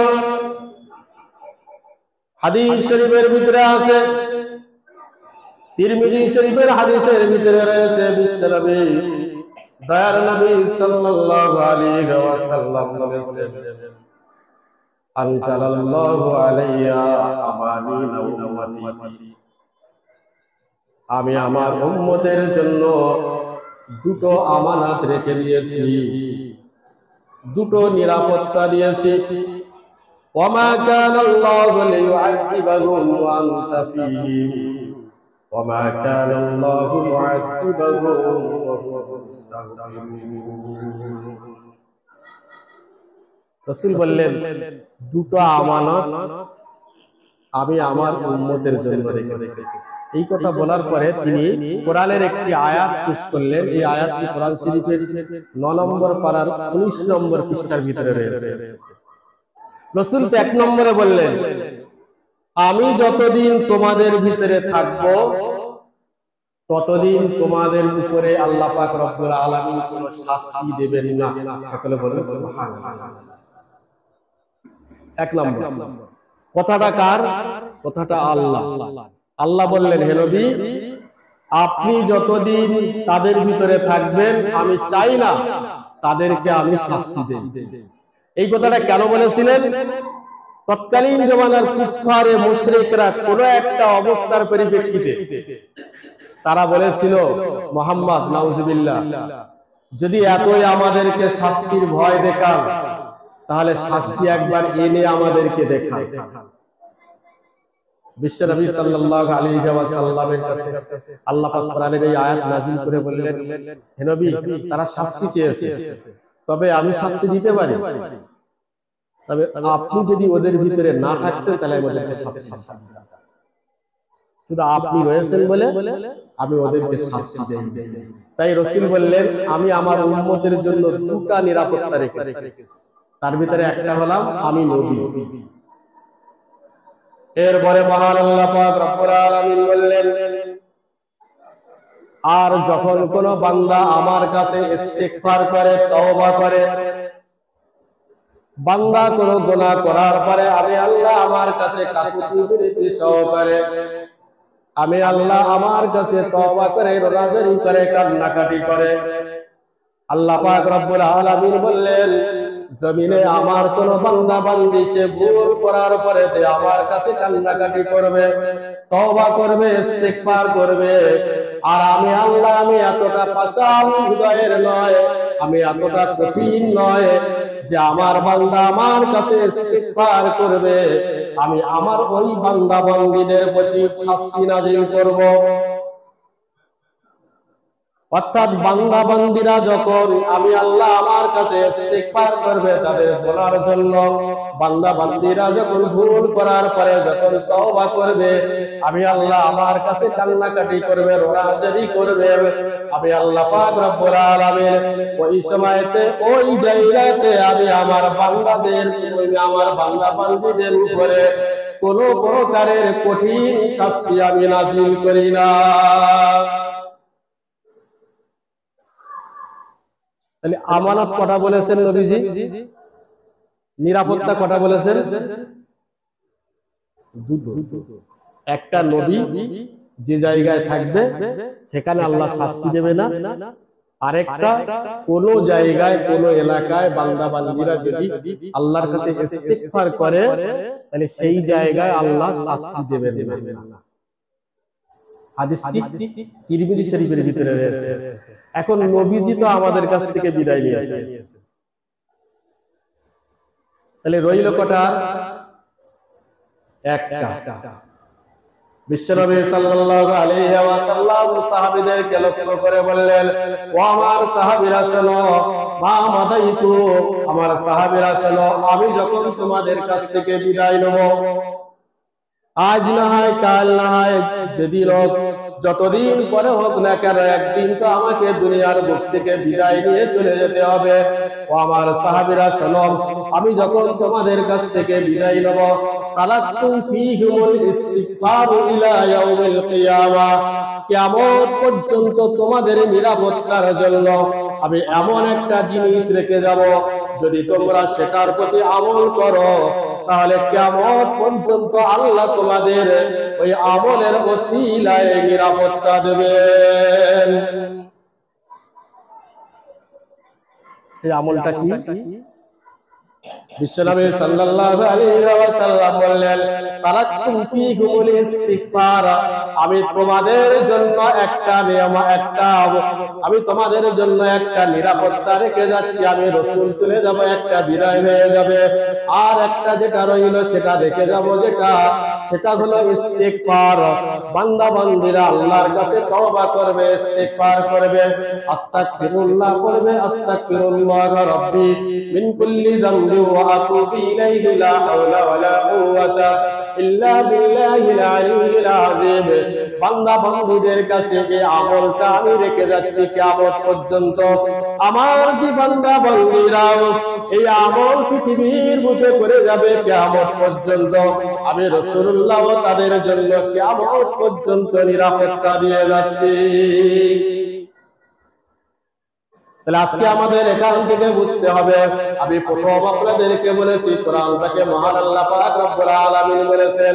[SPEAKER 2] হাদিস শরীফের ভিতরে আছে, তিরমিজি শরীফের হাদিসের ভিতরে রয়েছে, বিশ্বনবী দয়ার নবী সাল্লাল্লাহু আলাইহি ওয়াসাল্লাম বলেছেন, আনসালাল্লাহু আলাইয়া আমানিনা উম্মতি, আমি আমার উম্মতের জন্য দুটো আমানত রেখে দিয়েছি, দুটো নিরাপত্তা দিয়েছি। ওয়ামা কানাল্লাহু লিয়ুআযিবাহুম ওয়া আনতা ফীহিম ওয়ামা কানাল্লাহু মুআযিবাহুম ওয়া হুম মুস্তাগফিরুন। রাসূল বললেন, দুটো আমানত আমি আমার উম্মতের জন্য রেখেছি। এই কথা বলার পরে তিনি কোরআনের একটি আয়াত পেশ করলেন। এই আয়াতটি কোরআন শরীফের 9 নম্বর পারার 19 নম্বর পৃষ্ঠার ভিতরে রয়েছে। রাসূল 1 নম্বরে বললেন, আমি যতদিন তোমাদের ভিতরে থাকব ততদিন তোমাদের উপরে আল্লাহ পাক রব্বুল আলামিন কোনো শাস্তি দেবেন না। সকলে বলুন সুবহানাল্লাহ। 1 নম্বর কথাটা কার? কথাটা আল্লাহ। আল্লাহ বললেন, হে নবী, আপনি যতদিন তাদের ভিতরে থাকবেন আমি চাই না তাদেরকে আমি শাস্তি দেই। এই কথাটা কেন বলেছিলেন? তৎকালীন জমানার কুফফারে মুশরিকরা কোন একটা অবস্থার পরিপ্রেক্ষিতে তারা বলেছিল, মুহাম্মদ নাউজুবিল্লাহ যদি এতই আমাদেরকে শাস্তির ভয় দেখান তাহলে শাস্তি একবার এনে আমাদেরকে দেখান। বিশ্বনবী সাল্লাল্লাহু আলাইহি ওয়াসাল্লামের কাছে আল্লাহ পাক কোরআনের এই আয়াত নাযিল করে বললেন, হে নবী, তারা শাস্তি চেয়েছে, তবে আমি শাস্তি দিতে পারি, তবে আপনি যদি ওদের ভিতরে না থাকতেন তাহলে ওদেরকে শাস্তি দিতাম। শুধু আপনি রয়েছেন বলে আমি ওদেরকে শাস্তি দেই। তাই রাসূল বললেন, আমি আমার উম্মতের জন্য দুটো নিরাপত্তা রেখেছি, তার ভিতরে একটা হলাম আমি নবী। এরপরে মহান আল্লাহ পাক রব্বুল আলামিন বললেন, আর যখন কোন বান্দা আমার কাছে ইস্তিগফার করে, তওবা করে, বান্দা কোন গুনাহ করার পরে আমি আল্লাহ আমার কাছে কাকুতি মিনতি সহকারে, আমি আল্লাহ আমার কাছে তওবা করে, রোজাদারি করে, কান্নাকাটি করে, আল্লাহ পাক রব্বুল আলামিন বললেন, জমিনে আমার কোন বান্দা বান্দি সে ভুল করার পরে আমার কাছে কান্নাকাটি করবে, তওবা করবে, ইস্তিগফার করবে, আর আমি আল্লাহ আমি এতটা পাষাণ হৃদয়ের নয়, আমি এতটা কঠিন নয় যে আমার বান্দা আমার কাছে ইস্তিগফার করবে আমি আমার ওই বান্দা বান্দীদের প্রতি শাস্তি নাযিল করব। অর্থাৎ বান্দা বান্দীরা যখন আমি আল্লাহ আমার কাছে ইস্তিগফার করবে তাদের গুনার জন্য, বান্দা বান্দীরা যখন ভুল করার পরে যখন তওবা করবে, আমি আল্লাহ আমার কাছে কান্নাকাটি করবে, রোনাজারি করবে, আমি আল্লাহ পাক রব্বুল আলামিন ওই সময়তে ওই জায়গাতে আমি আমার বান্দাদের, আমার বান্দা বান্দীদের উপরে কোন প্রকারের কঠিন শাস্তি আমি নাযিল করি না। তাহলে আমানত কথা বলেছেন নবীজি, নিরাপত্তা কথা বলেছেন দুটো। একটা নবী যে জায়গায় থাকবে সেখানে আল্লাহ শাস্তি দেবে না, আরেকটা কোন জায়গায় কোন এলাকায় বান্দা বান্দীরা যদি আল্লাহর কাছে ইস্তিগফার করে তাহলে সেই জায়গায় আল্লাহ শাস্তি দেবেন না। হাদিসটি তিরমিজি শরীফের ভিতরে রয়েছে। এখন নবীজি তো আমাদের কাছ থেকে বিদায় নিয়েছে, তাহলে রইল কটা? একটা। বিশ্বনবী সাল্লাল্লাহু আলাইহি ওয়াসাল্লাম সাহাবীদেরকে লক্ষ্য করে বললেন, ও আমার সাহাবীরা শোনো, মা মাদাইতু, আমার সাহাবীরা শোনো, আমি যখন তোমাদের কাছ থেকে বিদায় নেব, আজ না হয় কাল না হয় যেদিন হোক, যতদিন পরে হোক না কেন, একদিন তো আমাকে দুনিয়ার বুক থেকে বিদায় নিয়ে চলে যেতে হবে। ও আমার সাহাবীরা শোনো, আমি যখন তোমাদের কাছ থেকে বিদায় নেব, তারাকুম ফীহিমুল ইস্তিগফার ইলা ইয়াউমিল কিয়ামাহ, কিয়ামত পর্যন্ত তোমাদের নিরাপত্তার জন্য আমি এমন একটা জিনিস রেখে যাব, যদি তোমরা সেটার প্রতি আমল করো তাহলে কিয়ামত পর্যন্ত আল্লাহ তোমাদের ওই আমলের ওসিলায় নিরাপত্তা দেবেন। সেই আমলটা কি? বিশ্বনবী সাল্লাল্লাহু আলাইহি ওয়াসাল্লাম বললেন, তারাকুম ফীহিমুল ইস্তিগফার, আমি তোমাদের জন্য একটা নিয়ম, আমি তোমাদের জন্য একটা নিরাপত্তা রেখে যাচ্ছি, আমি রাসূল চলে যাব, একটা বিদায় হয়ে যাবে, আর একটা যেটা রইল সেটা রেখে যাব, সেটা হলো ইস্তিগফার। বান্দা বান্দীরা আল্লাহর কাছে তওবা করবে, ইস্তিগফার করবে, আস্তাগফিরুল্লাহ করবে, আস্তাগফিরুল্লাহ রাব্বি মিন কুল্লি যামবি ওয়া আতুবু ইলাইহি, লা হাওলা ওয়ালা কুওয়াতা ইল্লা বিল্লাহিল আলিয়্যিল আযীম। বান্দা বান্দীদের কাছে এই আমলটা আমি রেখে যাচ্ছি কিয়ামত পর্যন্ত। আমার যে বান্দা বান্দীরা এই আমল পৃথিবীর বুকে করে যাবে কিয়ামত পর্যন্ত, আমি রাসূলুল্লাহ তাদের জন্য কিয়ামত পর্যন্ত নিরাপত্তা দিয়ে যাচ্ছি। তাহলে আজকে আমাদের এখান থেকে বুঝতে হবে, আমি প্রথম আপনাদেরকে বলেছি কোরআনটাকে মহান আল্লাহ পাক রব্বুল আলামিন বলেছেন,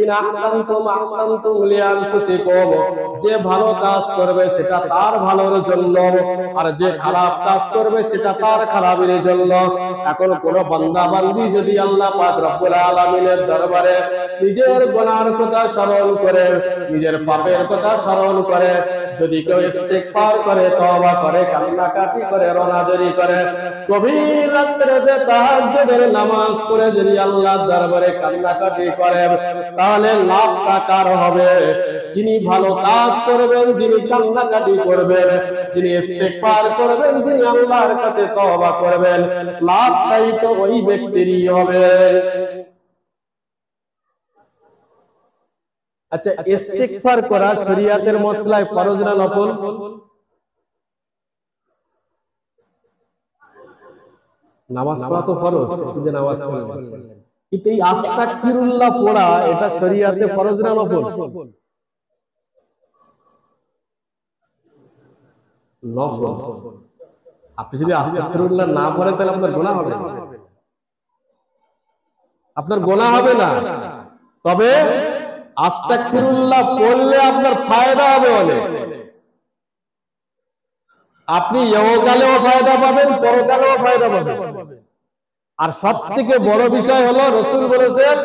[SPEAKER 2] ইন আহসানতুম আহসানতুম লিআনফুসিকুম, যে ভালো কাজ করবে সেটা তার ভালোর জন্য, আর যে খারাপ কাজ করবে সেটা তার খারাপের জন্য। এখন কোন বান্দা বান্দি যদি আল্লাহ পাক রব্বুল আলামিনের দরবারে নিজের গুনার কথা স্মরণ করে, নিজের পাপের কথা স্মরণ করে, যদি কেউ ইস্তিগফার করে, তওবা করে, কান্নাকাটি করে, রোনাজারি করে, গভীর রাত্রিতে তাহাজ্জুদের নামাজ পড়ে যদি আল্লাহর দরবারে কান্নাকাটি করে, তাহলে লাভটা কার হবে? যিনি ভালো কাজ করবেন, যিনি কান্নাকাটি করবেন, যিনি ইস্তিগফার করবেন, যিনি আল্লাহর কাছে তওবা করবেন, লাভটাই তো ওই ব্যক্তিরই হবে। আচ্ছা, ইস্তিগফার করা শরীয়তের মসলায় ফরজ না নফল? নামাজ পড়া তো ফরজ, যে নামাজ পড়লেন, কিন্তু এই আস্তাগফিরুল্লাহ পড়া এটা শরীয়তে ফরজ না নফল? নফল। আপনি যদি আস্তাগফিরুল্লাহ না পড়েন তাহলে আপনার গুনাহ হবে না, আপনার গুনাহ হবে না। তবে আস্তাগফিরুল্লাহ পড়লে আপনার ফায়দা হবে অনেক। আপনি ইহকালেও ফায়দা পাবেন, পরকালেও ফায়দা পাবেন। আর সবথেকে বড় বিষয় হলো রাসূল বলেছেন,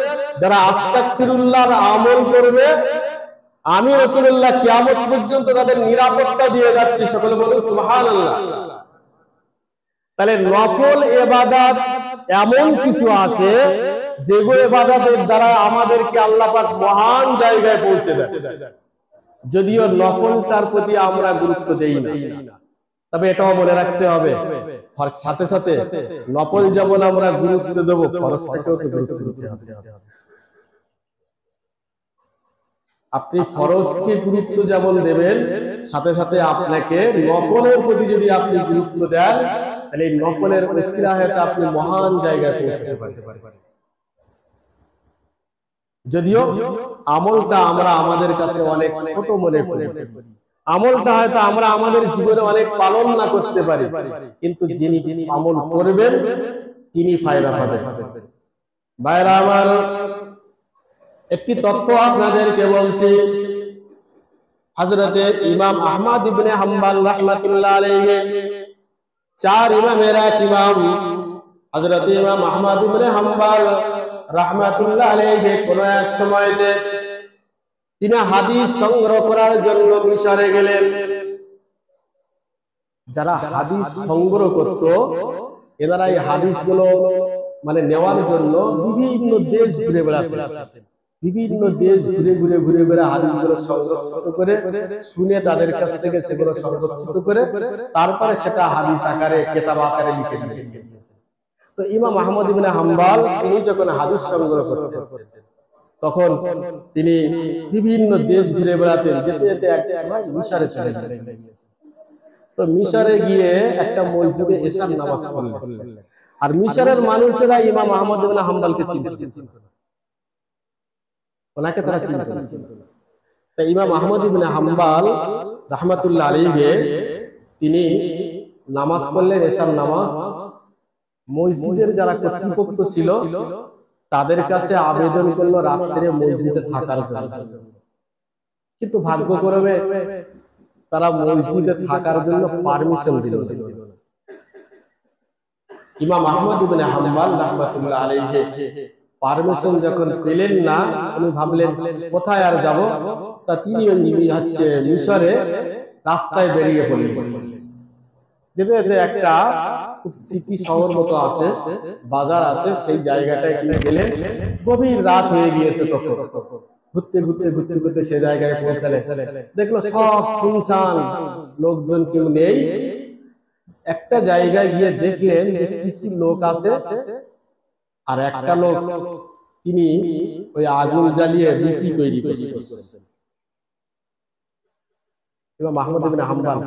[SPEAKER 2] যারা আস্তাগফিরুল্লাহর আমল করবে আমি রাসূলুল্লাহ কিয়ামত পর্যন্ত তাদের নিরাপত্তা দিয়ে যাচ্ছি। সকলে বলুন সুবহানাল্লাহ। তাহলে নফল ইবাদত এমন কিছু আছে যেগুলো ইবাদতের দ্বারা আমাদেরকে আল্লাহ পাক মহান জায়গায় পৌঁছে দেয়, যদিও নফলটার প্রতি আমরা গুরুত্ব দেই না। তবে এটাও মনে রাখতে হবে, সাথে সাথে নফল যেমন আমরা গুরুত্ব দেব, ফরজটাকেও তো গুরুত্ব দিতে হবে। আপনি ফরজকে গুরুত্ব যেমন দেবেন, সাথে সাথে আপনাকে নফলের প্রতি যদি আপনি গুরুত্ব দেন, তাহলে এই নফলের ওসিলায় আপনি মহান জায়গায় পৌঁছাতে পারবেন। যদিও আমলটা আমরা আমাদের কাছে অনেক ছোট মনে করি, আমলটা হয়তো আমরা আমাদের জীবনে অনেক পালন না করতে পারি, কিন্তু যিনি আমল করবেন তিনি ফায়দা পাবেন। ভাইরা আমার, একটি তথ্য আপনাদেরকে বলছি। হযরতে ইমাম আহমদ ইবনে হাম্বল রাহমাতুল্লাহ আলাইহি, চার ইমামের এক ইমাম হযরতে ইমাম আহমদ ইবনে হাম্বল রাহমাতুল্লাহ আলাইহি কোন এক সময়তে তিনি হাদিস সংগ্রহ করার জন্য মিশরে গেলেন। যারা হাদিস সংগ্রহ করত এনারা এই হাদিসগুলো মানে নেওয়ার জন্য বিভিন্ন দেশ ঘুরে বেড়াতেন, বিভিন্ন দেশ ঘুরে ঘুরে হাদিসগুলো সংরক্ষিত করে শুনে তাদের কাছ থেকে সেগুলো সংরক্ষিত করে তারপরে সেটা হাদিস আকারে কিতাব আকারে লিখে দিয়েছিলেন। তো ইমাম আহমদ ইবনে হাম্বল তিনি যখন হাদিস সংগ্রহ করতেন তখন তিনি বিভিন্ন দেশ ঘুরে বেড়াতেন। যেতে যেতে এক সময় মিশরে চলে গেলেন। তো মিশরে গিয়ে একটা মসজিদে এশার নামাজ পড়লেন। আর মিশরের মানুষেরা ইমাম আহমদ ইবনে হাম্বলকে চিনতেন, ওনাকে তারা চিনতেন। তাই ইমাম আহমদ ইবনে হাম্বল রাহমাতুল্লাহ আলাইহি তিনি নামাজ পড়লেন, এশার নামাজ। মসজিদের যারা কর্তৃপক্ষ ছিল তাদের কাছে আবেদন করলো রাত্রে মসজিদে থাকার জন্য, কিন্তু ভাগ্যক্রমে তারা মসজিদে থাকার জন্য পারমিশন দিল না। ইমাম আহমদ ইবনে হাম্বল রাহমাতুল্লাহ আলাইহি পারমিশন যখন পেলেন না, উনি ভাবলেন কোথায় আর যাব। তা তিনি হচ্ছে মিশরে রাস্তায় বেরিয়ে পড়লেন। যেতে যেতে একটা খুব সিটি শহর মতো আছে, বাজার আছে, সেই জায়গাটায় তিনি গেলেন। গভীর রাত হয়ে গিয়েছে তখন। ঘুরতে সে জায়গায় পৌঁছালেন, দেখলো সব শুনশান, লোকজন কেউ নেই। একটা জায়গায় গিয়ে দেখলেন যে কিছু লোক আছে, আর একটা লোক তিনি ওই আগুন জ্বালিয়ে রুটি তৈরি করছেন। ইমাম আহমদ ইবনে হাম্বল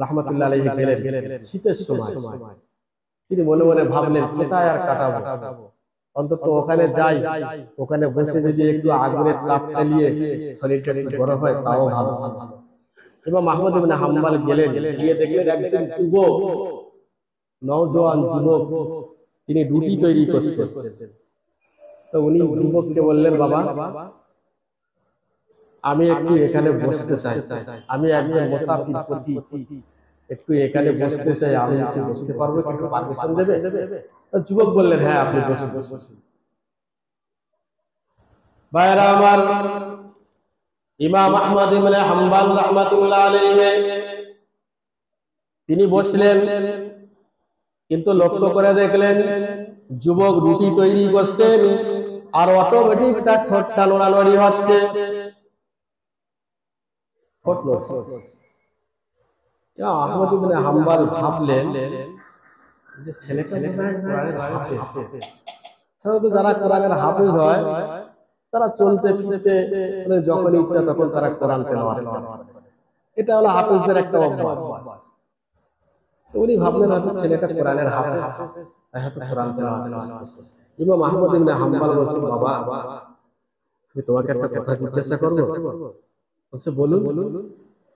[SPEAKER 2] রাহমাতুল্লাহ আলাইহি গেলেন শীতের সময়। তিনি মনে মনে ভাবলেন কোথায় আর কাটাবো, অন্তত ওখানে যাই, ওখানে বসে যদি একটু আগুনের তাপ চালিয়ে শরীরটা একটু গরম হয় তাও ভালো। ইমাম আহমদ ইবনে হাম্বল গেলেন, গিয়ে দেখলেন একজন যুবক, নওজোয়ান যুবক, তিনি রুটি তৈরি করছেন। তো উনি যুবককে বললেন, বাবা আমি একটু এখানে বসতে চাই, আমি একজন মুসাফির পথি, একটু এখানে বসতে চাই, আমি একটু বসতে পারবো, একটু পারমিশন দেবে? যুবক বললেন, হ্যাঁ আপনি বসুন। ভাইরা আমার, ইমাম আহমদ ইবনে হাম্বল রাহমাতুল্লাহ আলাইহি তিনি বসলেন, কিন্তু লক্ষ্য করে দেখলেন যুবক রুটি তৈরি করছেন আর অটোমেটিক তার ঠোঁটটা নড়ানড়ি হচ্ছে। আহমদ ইবনে হাম্বল ভাবলেন যে ছেলেটা কোরআনের হাফেজ। সাধারণত যারা কোরআনের হাফেজ হয় তারা চলতে ফিরতে মানে যখন ইচ্ছা তখন তারা কোরআন তেলাওয়াত করে। এটা হলো হাফেজদের একটা অভ্যাস। তো উনি ভাবলেন হয়তো ছেলেটা কোরআনের হাফেজ, তাই হয়তো কোরআন তেলাওয়াত করছে। ইমাম আহমদ ইবনে হাম্বল বলছেন, বাবা আমি তোমাকে একটা কথা জিজ্ঞাসা করবো? বলছে বলুন।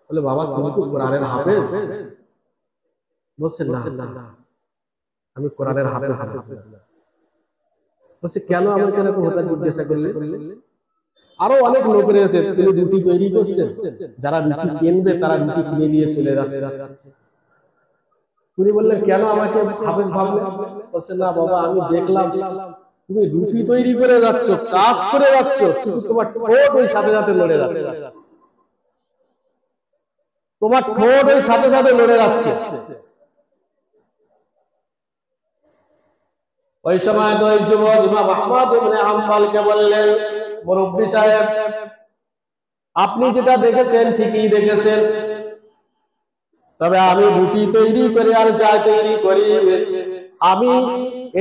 [SPEAKER 2] বলে বাবা তুমি কি কোরআনের হাফেজ? বলছে না না আমি কোরআনের হাফেজ না। বলছে কেন আমাকে এরকম হঠাৎ জিজ্ঞাসা করলে? আরো অনেক লোক রয়েছে, তিনি রুটি তৈরি করছেন, যারা রুটি কিনবে তারা রুটি কিনে নিয়ে চলে যাচ্ছে। তিনি বললেন কেন আমাকে হাফেজ ভাবলে? বলছে না বাবা আমি দেখলাম তুমি রুটি তৈরি করে যাচ্ছ, কাজ করে যাচ্ছ, কিন্তু তোমার ঠোঁট ওই সাথে সাথে লড়ে যাচ্ছে, তোমার ঠোঁট ওই সাথে সাথে লড়ে যাচ্ছে। ওই সময় তো ওই যুবক ইমাম আহমদ ইবনে হাম্বলকে বললেন, মুরব্বি সাহেব আপনি যেটা দেখেছেন ঠিকই দেখেছেন, তবে আমি রুটি তৈরি করে আর চা তৈরি করি, আমি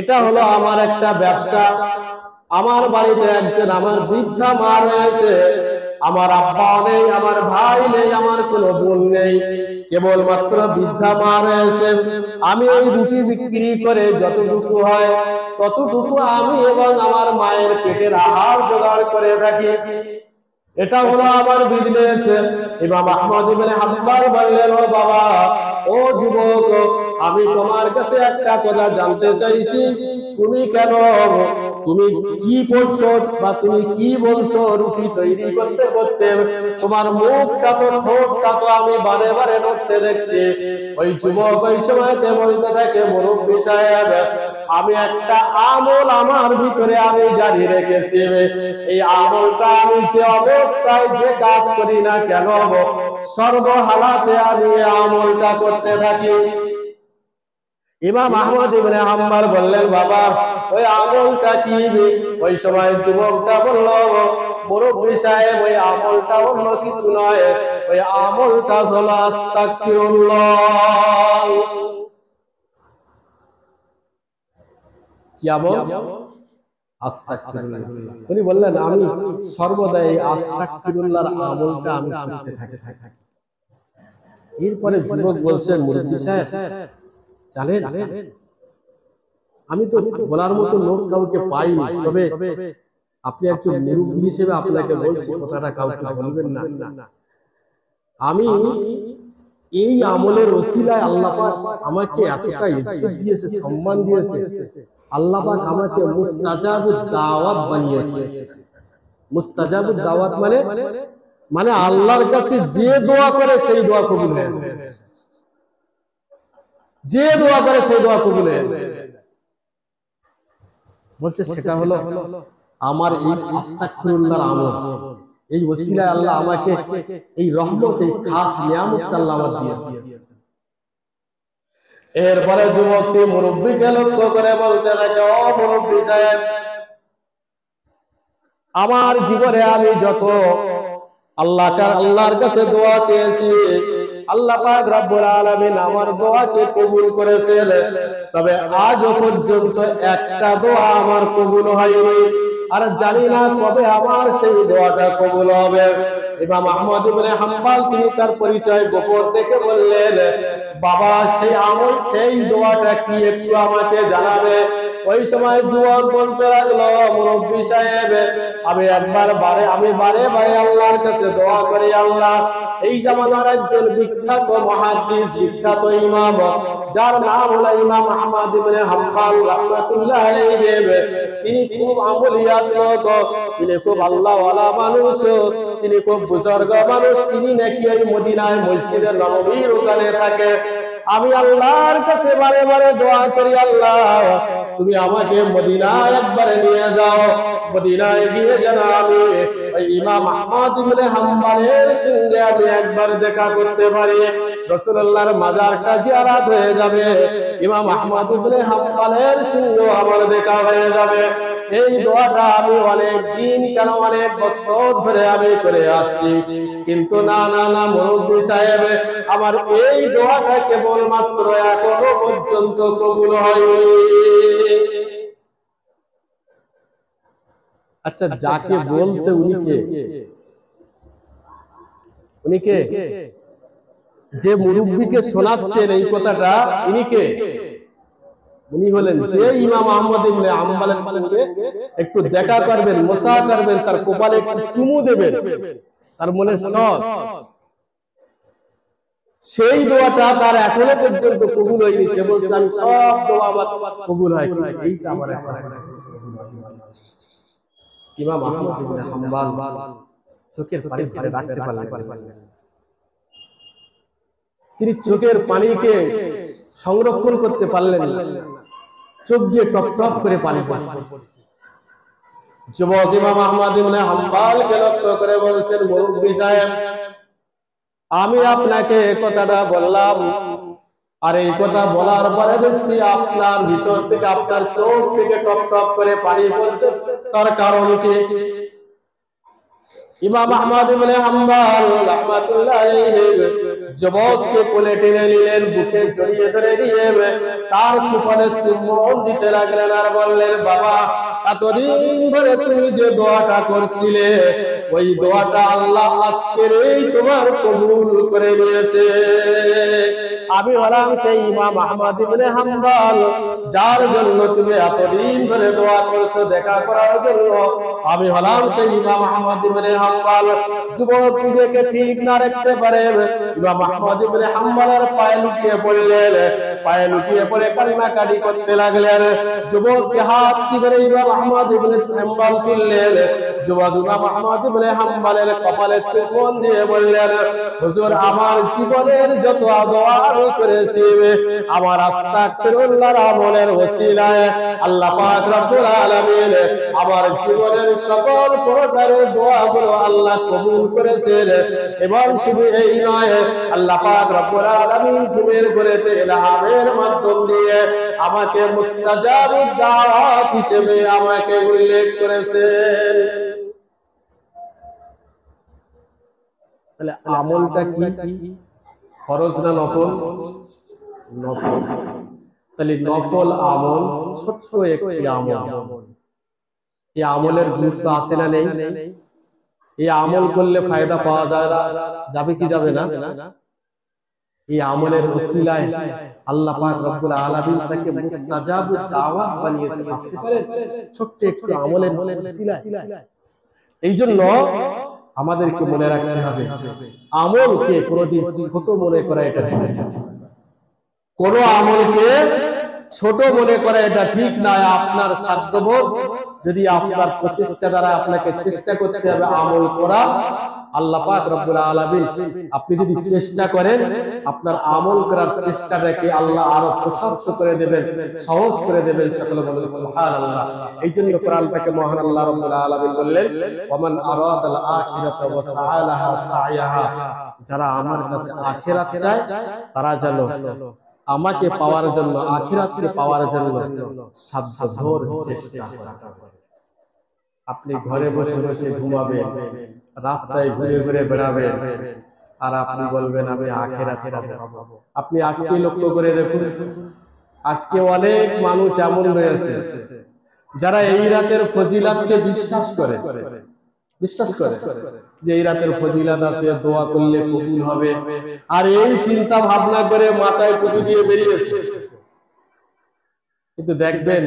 [SPEAKER 2] এটা হলো আমার একটা ব্যবসা। আমার বাড়িতে একজন আমার বৃদ্ধা মা রয়েছে, আমার আব্বা নেই, আমার ভাই নেই, আমার কোনো বোন নেই, কেবলমাত্র বৃদ্ধা মা রয়েছে। আমি ওই রুটি বিক্রি করে যতটুকু হয় ততটুকু আমি এবং আমার মায়ের পেটের আহার জোগাড় করে থাকি, এটা হলো আমার বিজনেস। ইমাম আহমদ ইবনে হাম্বল বললেন, ও বাবা, ও যুবক, আমি তোমার কাছে একটা কথা জানতে চাইছি, তুমি কেন, তুমি কি বলছো বা তুমি কি বলছো রুটি তৈরি করতে করতে তোমার মুখটা তো ঠোঁটটা তো আমি বারে বারে নড়তে দেখছি। ওই যুবক ওই সময়তে বলতে থাকে, মুরব্বি সাহেব আমি একটা আমল আমার ভিতরে আমি জারি রেখেছি, এই আমলটা আমি যে অবস্থায় যে কাজ করি না কেন সর্বহালাতে আমি আমলটা করতে থাকি। ইমাম আহমদ ইবনে হাম্বল বললেন, বাবা ওই আমলটা কি? ওই সময় যুবকটা বলল, মুরব্বি সাহেব ওই আমলটা অন্য কিছু নয়, ওই আমলটা হলো আস্তাগফিরুল্লাহ। কি আমল? আস্তাগফিরুল্লাহ। উনি বললেন আমি সর্বদা এই আস্তাগফিরুল্লাহর আমলটা আমি করতে থাকি। এরপরে যুবক বলছেন, মুরব্বি সাহেব জানেন আমি তো বলার মতো লোক কাউকে পাইনি, তবে আপনি একজন মুরব্বি হিসেবে আপনাকে বলছি কথাটা কাউকে বলবেন না। আমি এই আমলের ওসিলায় আল্লাহ পাক আমাকে এতটা ইজ্জত দিয়েছে, সম্মান দিয়েছে, আল্লাহ পাক আমাকে মুস্তাজাবুদ দাওয়াত বানিয়েছে। মুস্তাজাবুদ দাওয়াত মানে আল্লাহর কাছে যে দোয়া করে সেই দোয়া কবুল হয়ে যায়, যে দোয়া করে সেই দোয়া কবুল হয়ে যায়। বলছে সেটা হলো আমার এই আস্তাগফিরুল্লাহর আমল, এই ওসিলায় আল্লাহ আমাকে এই রহমত, এই খাস নিয়ামত আল্লাহ আমাকে দিয়েছে। এরপরে যুবকটি মুরব্বিকে লক্ষ্য করে বলতে থাকে, ও মুরব্বি সাহেব আমার জীবনে আমি যত আল্লাহর কাছে দোয়া চেয়েছি আল্লাহ পাক রব্বুল আলামিন আমার দোয়াকে কবুল করেছেন, তবে আজও পর্যন্ত একটা দোয়া আমার কবুল হয়নি, আর জানি না কবে আমার সেই দোয়াটা কবুল হবে। ইমাম আহমদ ইবনে হাম্বল তিনি তার পরিচয় গোপন রেখে বললেন, বাবা সেই আমল সেই দোয়াটা কি একটু আমাকে জানাবে? ওই সময় যুবক বলতে লাগলো, মুরব্বি সাহেব আমি বারে বারে আল্লাহর কাছে দোয়া করি, আল্লাহ এই জামানার একজন বিখ্যাত মুহাদ্দিস, বিখ্যাত ইমাম যার নাম হলো ইমাম আহমদ ইবনে হাম্বল রাহমাতুল্লাহ আলাইহি, তিনি খুব আমলিয়াত লোক, তিনি খুব আল্লাহওয়ালা মানুষ, তিনি খুব বুজুর্গ মানুষ, তিনি নাকি ওই মদিনায় মসজিদে নববীর ওখানে থাকে। আমি আল্লাহর কাছে বারে বারে দোয়া করি, আল্লাহ তুমি আমাকে মদিনায় একবারে নিয়ে যাও, মদিনায় গিয়ে যেন আমি ওই ইমাম আহমদ ইবনে হাম্বলের সঙ্গে আমি একবার দেখা করতে পারি, রাসূলুল্লাহর মাজারটা জিয়ারত হয়ে যাবে, ইমাম আহমদ ইবনে হাম্বলের সঙ্গে আমার দেখা হয়ে যাবে। এই দোয়াটা আমি অনেক দিন কেন অনেক বছর ধরে আমি করে আসছি, কিন্তু না মুরব্বি সাহেব আমার এই দোয়াটা কেবলমাত্র এখনো পর্যন্ত কবুল হয়নি। আচ্ছা, যাকে বলছে উনি কে? উনি কে? যে মুরব্বীকে শোনাচ্ছেন এই কথাটা, ইনি কে? উনি হলেন যে ইমাম আহমদ ইবনে হাম্বলের সঙ্গে একটু দেখা করবেন, মুসা করবেন, তার কপালে একটু চুমু দেবেন, তার মনে সৎ, সেই দোয়াটা তার এখনো পর্যন্ত কবুল হয়নি। সে বলছে আমি সব দোয়া আমার কবুল হয়, কিন্তু এইটা আমার এখন ইমাম আহমদ ইবনে হাম্বল চোখের পানি ধরে রাখতে পারলেন। তিনি চোখের পানিকে সংরক্ষণ করতে পারলেন না, চোখ দিয়ে টপ টপ করে পানি পড়ছে। যুবক ইমাম আহমদ ইবনে হাম্বলকে লক্ষ্য করে বলছেন, মুরব্বি সাহেব, আমি আপনাকে কথাটা বললাম, আর এই কথা বলার পরে দেখছি আপনার ভিতর থেকে, আপনার চোখ থেকে টপ টপ করে পানি পড়ছে, তার কারণ কি? ইমাম আহমদ ইবনে হাম্বল রাহমাতুল্লাহ আলাইহি যুবককে কোলে টেনে নিলেন, বুকে জড়িয়ে ধরে নিয়ে তার কপালে চুম্বন দিতে লাগলেন আর বললেন, বাবা, এতদিন ধরে তুমি যে দোয়াটা করছিলে, ওই দোয়াটা আল্লাহ আজকের এই তোমার কবুল করে নিয়েছে। আমি হলাম সেই ইমাম আহমদ ইবনে হাম্বল, যার জন্য তুমি এতদিন ধরে দোয়া করছো দেখা করার জন্য। আমি হলাম সেই ইমাম আহমদ ইবনে হাম্বল। যুবক নিজেকে ঠিক না রাখতে পারে, ইমাম আহমদ ইবনে হাম্বলের পায়ে লুটিয়ে পড়লেন, পায়ে লুটিয়ে পড়ে কান্নাকাটি করতে লাগলেন। যুবককে হাত কি ধরে ইমাম আহমদ ইবনে হাম্বল তুললেন। যুবক ইমাম আহমদ ইবনে হাম্বলের কপালে চুম্বন দিয়ে বললেন, হুজুর, আমার জীবনের যত দোয়া আমি করেছি, আমার আস্তাগফিরুল্লাহর আমলের ওসিলায় আল্লাহ পাক রব্বুল আলামিন আমার জীবনের সকল প্রকারের দোয়াগুলো আল্লাহ কবুল করেছেন। এবং শুধু এই নয়, আল্লাহ পাক রব্বুল আলামিন ঘুমের ঘরেতে ইলহামের মাধ্যম দিয়ে আমাকে মুস্তাজাবুদ দাওয়াত হিসেবে আমাকে উল্লেখ করেছেন। তাহলে আমলটা কি? ফরজ না নফল? নফল। তাহলে নফল আমল ছোট্ট একটি আমল, এই আমলের গুরুত্ব আছে না নেই? এই আমল করলে ফায়দা পাওয়া যায় না, যাবে কি যাবে না? এই আমলের ওসিলায় আল্লাহ পাক রব্বুল আলামিন তাকে মুস্তাজাবুদ দাওয়াত বানিয়েছেন। বুঝতে পারেন? ছোট্ট একটু আমলের ওসিলায়। এই জন্য আমাদেরকে মনে রাখতে হবে, আমলকে কোনোদিন ছোট মনে করা এটা ঠিক না। কোন আমলকে ছোট মনে করা এটা ঠিক না। আপনার সাধ্যবোধ, যদি আপনার প্রচেষ্টা দ্বারা আপনাকে চেষ্টা করতে হবে আমল করা, আল্লাহ পাক রব্বুল আলামিন আপনি যদি চেষ্টা করেন, আপনার আমল করার চেষ্টাটাকে আল্লাহ আরো প্রশস্ত করে দেবেন, সহজ করে দেবেন। সকলে বলেন সুবহানাল্লাহ। এই জন্য কোরআনটাকে মহান আল্লাহ রব্বুল আলামিন বললেন, ওয়ামান আরাদাল আখিরাতা ওয়া সাআলাহা সাইয়াহা, যারা আমার কাছে আখিরাত চায় তারা যেন আমাকে পাওয়ার জন্য, আখিরাতকে পাওয়ার জন্য সাধ্যভর চেষ্টা করে। আপনি ঘরে বসে বসে ঘুমাবেন, রাস্তায় ঘুরে ঘুরে বেড়াবেন, আর আপনি বলবেন আমি আখিরাতে পাবো। আপনি আজকে লক্ষ্য করে দেখুন, আজকে অনেক মানুষ এমন রয়েছে যারা এই রাতের ফজিলাতকে বিশ্বাস করে যে এই রাতের ফজিলাত আছে, দোয়া করলে কবুল হবে, আর এই চিন্তা ভাবনা করে মাথায় টুপি দিয়ে বেরিয়েছে। কিন্তু দেখবেন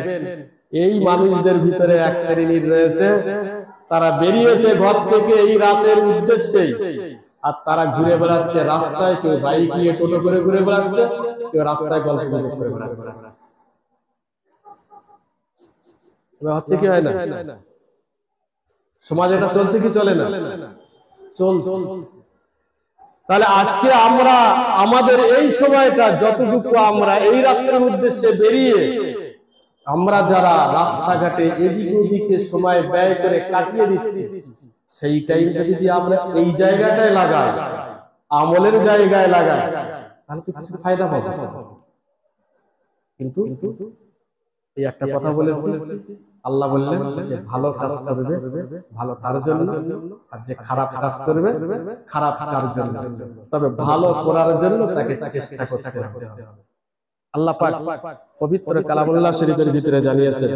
[SPEAKER 2] এই মানুষদের ভিতরে এক শ্রেণীর রয়েছে, তারা বেরিয়েছে ঘর থেকে এই রাতের উদ্দেশ্যেই, আর তারা ঘুরে বেড়াচ্ছে রাস্তায়, কেউ বাইক নিয়ে টোটো করে ঘুরে বেড়াচ্ছে, কেউ রাস্তায় গল্প করে বেড়াচ্ছে। হচ্ছে কি হয় না? সমাজ এটা চলছে কি চলে না? চলছে। তাহলে আজকে আমরা আমাদের এই সময়টা যতটুকু আমরা এই রাতের উদ্দেশ্যে বেরিয়ে আমরা যারা রাস্তাঘাটে এদিক ওদিকে সময় ব্যয় করে কাটিয়ে দিচ্ছি, সেই টাইমটা যদি আমরা এই জায়গাটায় লাগাই, আমলের জায়গায় লাগাই, তাহলে তো কিছু ফায়দা পাবো। কিন্তু এই একটা কথা বলেছি, আল্লাহ বললেন যে ভালো কাজ করবে ভালো তার জন্য, আর যে খারাপ কাজ করবে খারাপ তার জন্য। তবে ভালো করার জন্য তাকে চেষ্টা করতে হবে। আল্লাহ পাক পবিত্র কালামুল্লাহ শরীফের ভিতরে জানিয়েছেন,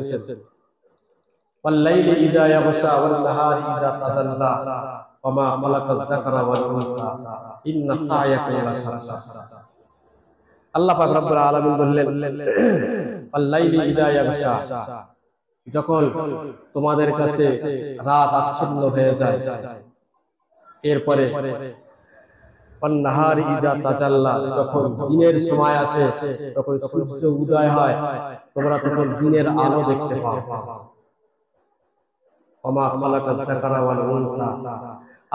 [SPEAKER 2] ওয়াল-লাইলি ইযা ইয়াগশা ওয়ান-নাহারি ইযা তাজাল্লা ওয়া মা খালাকায যাকারা ওয়াল-উনসা ইন্না সা'য়াকুম লাশাত্তা। আল্লাহ পাক রব্বুল আলামিন বললেন ওয়াল-লাইলি ইযা ইয়াগশা, যখন তোমাদের কাছে রাত আচ্ছন্ন হয়ে যায়, এরপরে ওয়ান-নাহারি ইযা তাজাল্লা, যখন দিনের সময় আসে, তখন সূর্য উদয় হয়, তোমরা তখন দিনের আলো দেখতে পাও। ওয়া মা খালাকায যাকারা ওয়াল-উনসা,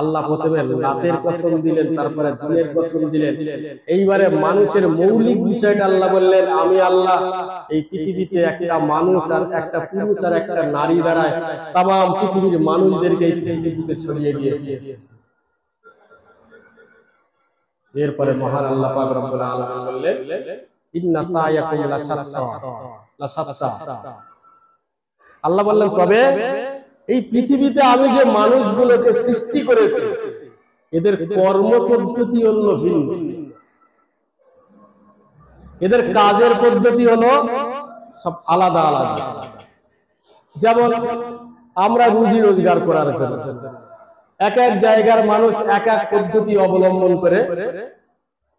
[SPEAKER 2] আল্লাহ প্রথমে রাতের কসম দিলেন, তারপরে দিনের কসম দিলেন। এইবারে মানুষের মৌলিক বিষয়টা আল্লাহ বললেন, আমি আল্লাহ এই পৃথিবীতে একটা মানুষ আর একটা পুরুষ আর একটা নারী দ্বারা তামাম পৃথিবীর মানুষদেরকে এই পৃথিবী থেকে ছড়িয়ে দিয়েছি। এরপরে মহান আল্লাহ পাক রব্বুল আলামিন বললেন ইন্না সা'য়াকুম লাশাত্তা। আল্লাহ বললেন তবে এই পৃথিবীতে আমি যে মানুষগুলোকে সৃষ্টি করেছি, এদের কর্ম পদ্ধতি হলো ভিন্ন, এদের কাজের পদ্ধতি হলো সব আলাদা আলাদা। যেমন আমরা রুজি রোজগার করার জন্য এক এক জায়গার মানুষ এক এক পদ্ধতি অবলম্বন করে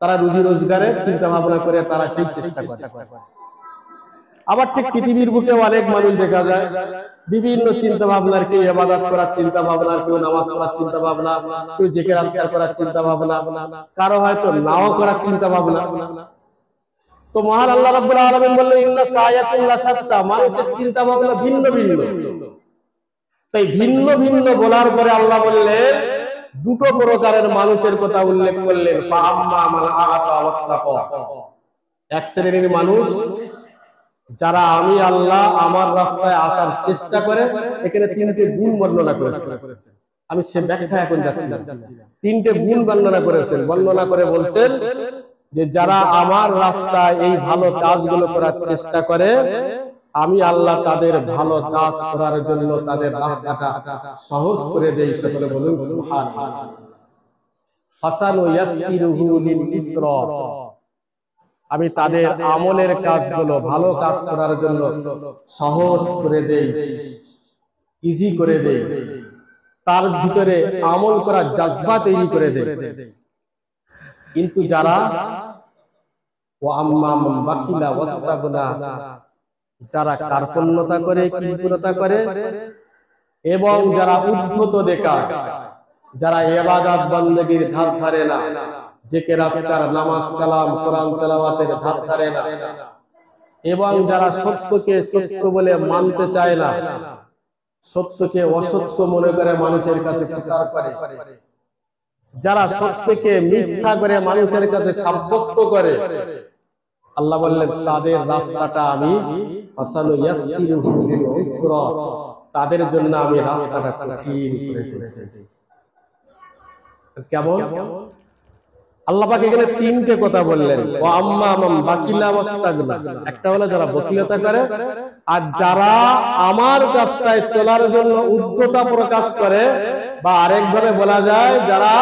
[SPEAKER 2] তারা রুজি রোজগারের চিন্তা ভাবনা করে তারা সেই চেষ্টা করে। আবার ঠিক পৃথিবীর বুকে অনেক মানুষ দেখা যায় বিভিন্ন চিন্তা ভাবনার, কেউ ইবাদত করার চিন্তা ভাবনা, কেউ নামাজ পড়ার চিন্তা ভাবনা, কেউ জিকির আজকার করার চিন্তা ভাবনা, কারো হয়তো নাও করার চিন্তা ভাবনা। তো মহান আল্লাহ রাব্বুল আলামিন বললেন ইন্না সা'য়াকুম লাশাত্তা, মানুষের চিন্তা ভাবনা ভিন্ন ভিন্ন। তাই ভিন্ন ভিন্ন বলার পরে আল্লাহ বললেন দুটো প্রকারের মানুষের কথা উল্লেখ করলেন, ফাআম্মা মান আ'তা ওয়াত্তাকা, এক শ্রেণীর মানুষ যারা আমি আল্লাহ আমার রাস্তায় আসার চেষ্টা করে। এখানে তিনটে গুণ বর্ণনা করেছেন, আমি সে ব্যাখ্যা এখন যাচ্ছি না। তিনটে গুণ বর্ণনা করেছেন, বর্ণনা করে বলছেন যে যারা আমার রাস্তায় এই ভালো কাজগুলো করার চেষ্টা করে, আমি আল্লাহ তাদের ভালো কাজ করার জন্য তাদের রাস্তাটা সহজ করে দেই। সকলে বলুন সুবহানাল্লাহ। হাসানু ইয়াসসিরুহু লিল ইসরা, আমি তাদের আমলের কাজগুলো ভালো কাজ করার জন্য সহজ করে দেই, ইজি করে দেই, তার ভিতরে আমল করার জজবা তৈরি করে দেই। কিন্তু যারা ওয়া আম্মা মান বাখিলা ওয়াস্তাগনা, যারা কার্পণ্যতা করে, কৃপণতা করে এবং যারা উদ্ধত দেখায়, যারা ইবাদত বندگির ধার ধারে না, জিকির আজকার নামাজ কালাম কোরআন তেলাওয়াতের ধার ধারে না, এবং যারা সত্যকে সত্য বলে মানতে চায় না, সত্যকে অসত্য মনে করে মানুষের কাছে প্রচার করে, যারা সত্যকে মিথ্যা করে মানুষের কাছে সাব্যস্ত করে, আল্লাহ বললেন তাদের রাস্তাটা আমি হাসানু ইয়াসসিরুহু লিল ইসরা, তাদের জন্য আমি রাস্তাটা কঠিন করে দিয়েছি। কেমন? আল্লাহ পাক এখানে তিনটে কথা বললেন, ওয়া আম্মা মান বাকিলা ওয়াস্তাগনা, একটা হলো যারা বকিলতা করে, আর যারা আমার রাস্তায় চলার জন্য উদ্ধতা প্রকাশ করে, বা আরেকভাবে বলা যায় যারা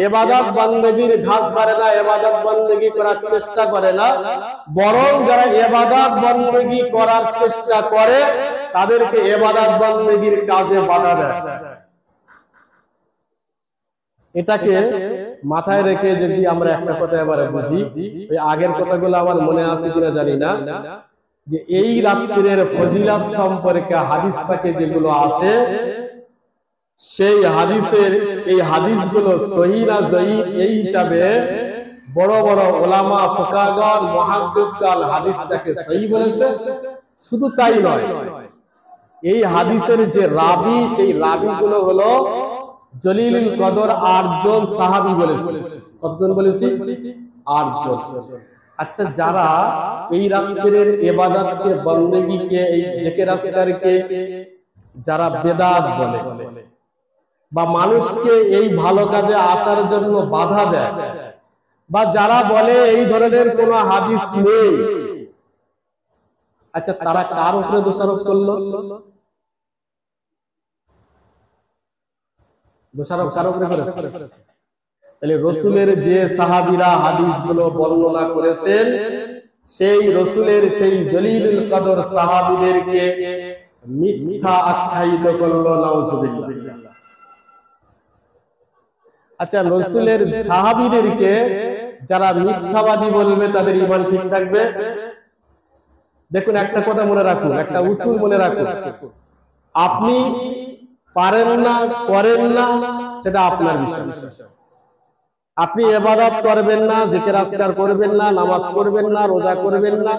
[SPEAKER 2] ইবাদত বندگির ধার ধারে না, ইবাদত বندگি করার চেষ্টা করে না, বরং যারা ইবাদত বندگি করার চেষ্টা করে তাদেরকে ইবাদত বندگির কাজে বাধা দেয়। এটাকে মাথায় রেখে যদি আমরা একটা কথা এবারে বুঝি, ওই আগের কথাগুলো আমার মনে আছে কিনা জানি না, যে এই রাত্রির ফজিলত সম্পর্কে হাদিস পাকে যেগুলো আছে, সেই হাদিসের এই হাদিসগুলো সহিহ না জয়ীফ এই হিসাবে বড় বড় উলামা ফুকাহাগণ মুহাদ্দিসগণ হাদিসটাকে সহিহ বলেছে। শুধু তাই নয়, এই হাদিসের যে রাবি, সেই রাবিগুলো হলো জলিলুল কদর 8 জন সাহাবী বলেছে। কতজন বলেছি? 8 জন। আচ্ছা, যারা এই রাত্রির ইবাদতকে বندگিকে এই জিকির আজকারকে যারা বেদাত বলে বা মানুষকে এই ভালো কাজে আসার জন্য বাধা দেয়, বা যারা বলে এই ধরনের কোনো হাদিস নেই, আচ্ছা তারা কার উপরে দোষারোপ করলো? দোষারোপ কার উপরে করেছে? তাহলে রাসূলের যে সাহাবীরা হাদিসগুলো বর্ণনা করেছেন, সেই রাসূলের সেই জলিলুল কদর সাহাবীদেরকে মিথ্যা আখ্যায়িত করলো, নাউজুবিল্লাহ। আচ্ছা, রাসূলের সাহাবীদেরকে যারা মিথ্যাবাদী বলবে তাদের ঈমান ঠিক থাকবে? দেখুন, একটা কথা মনে রাখুন, একটা উসুল মনে রাখুন, আপনি পারেন না, করেন না, সেটা আপনার বিষয়। আপনি ইবাদত করবেন না, জিকির আজকার করবেন না, নামাজ পড়বেন না, রোজা করবেন না,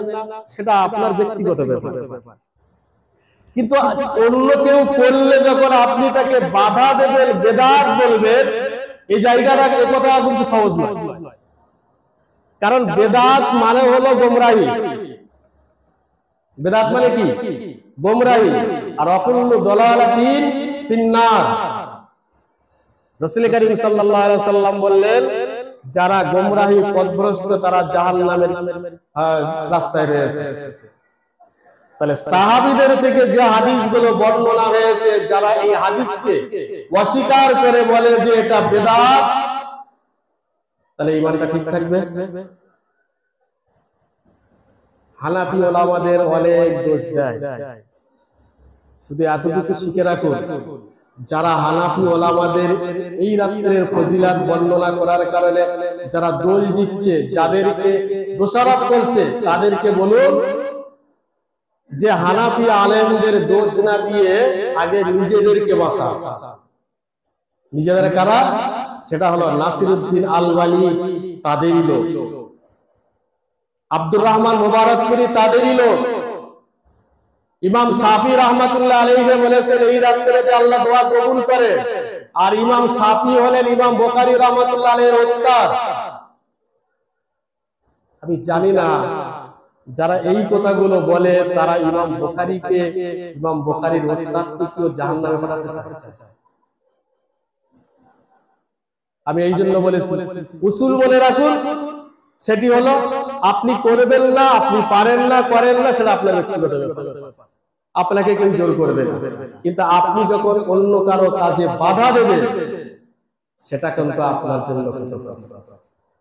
[SPEAKER 2] সেটা আপনার ব্যক্তিগত ব্যাপার। কিন্তু অন্য কেউ করলে যখন আপনি তাকে বাধা দেবেন, বেদাত বলবেন, এই জায়গাটা, এই কথা কিন্তু সহজ নয়। কারণ বেদাত মানে হলো গোমরাহি। বেদাত মানে কি? গোমরাহি। আর অকুল্লু দালালাতিন ফিন্নার। রাসূল কারীম সাল্লাল্লাহু আলাইহি সাল্লাম বললেন, যারা গোমরাহি পথভ্রষ্ট তারা জাহান্নামের রাস্তায় রয়েছে। তাহলে সাহাবীদের থেকে যে হাদিসগুলো বর্ণনা হয়েছে, যারা এই হাদিসকে অস্বীকার করে বলে যে এটা বেদাত, তাহলে ঈমানটা ঠিক থাকবে? হানাফি ওলামাদের অনেক দোষ দেয়, শুধু এতটুকু শিখে রাখুন, যারা হানাফি ওলামাদের এই রাত্রের ফজিলাত বর্ণনা করার কারণে যারা দোষ দিচ্ছে, যাদেরকে দোষারোপ করছে, তাদেরকে বলুন যে হানাফি আলেমদের দোষ না দিয়ে আগে নিজেদেরকে বাঁচা। নিজেদের কারা? সেটা হলো নাসিরউদ্দিন আলবানী, তাদেরই লোক। আব্দুর রহমান মুবারকপুরি, তাদেরই লোক। ইমাম শাফি রাহমাতুল্লাহ আলাইহি বলেছেন এই রাত্রিতে আল্লাহ দোয়া কবুল করে। আর ইমাম শাফি হলেন ইমাম বুখারী রাহমাতুল্লাহ আলাইহির ওস্তাদ। আমি জানি না যারা এই কথাগুলো বলে তারা ইমাম বুখারীকে, ইমাম বুখারীর ওস্তাদকে কেউ জাহান্নামে পাঠাতে চায়। আমি এই জন্য বলেছি, উসুল মনে রাখুন, সেটি হলো আপনি করবেন না, আপনি পারেন না, করেন না, সেটা আপনার ব্যক্তিগত ব্যাপার। আপনাকে কেউ জোর করবে না। কিন্তু আপনি যখন অন্য কারো কাজে বাধা দেবেন, সেটা কিন্তু আপনার জন্য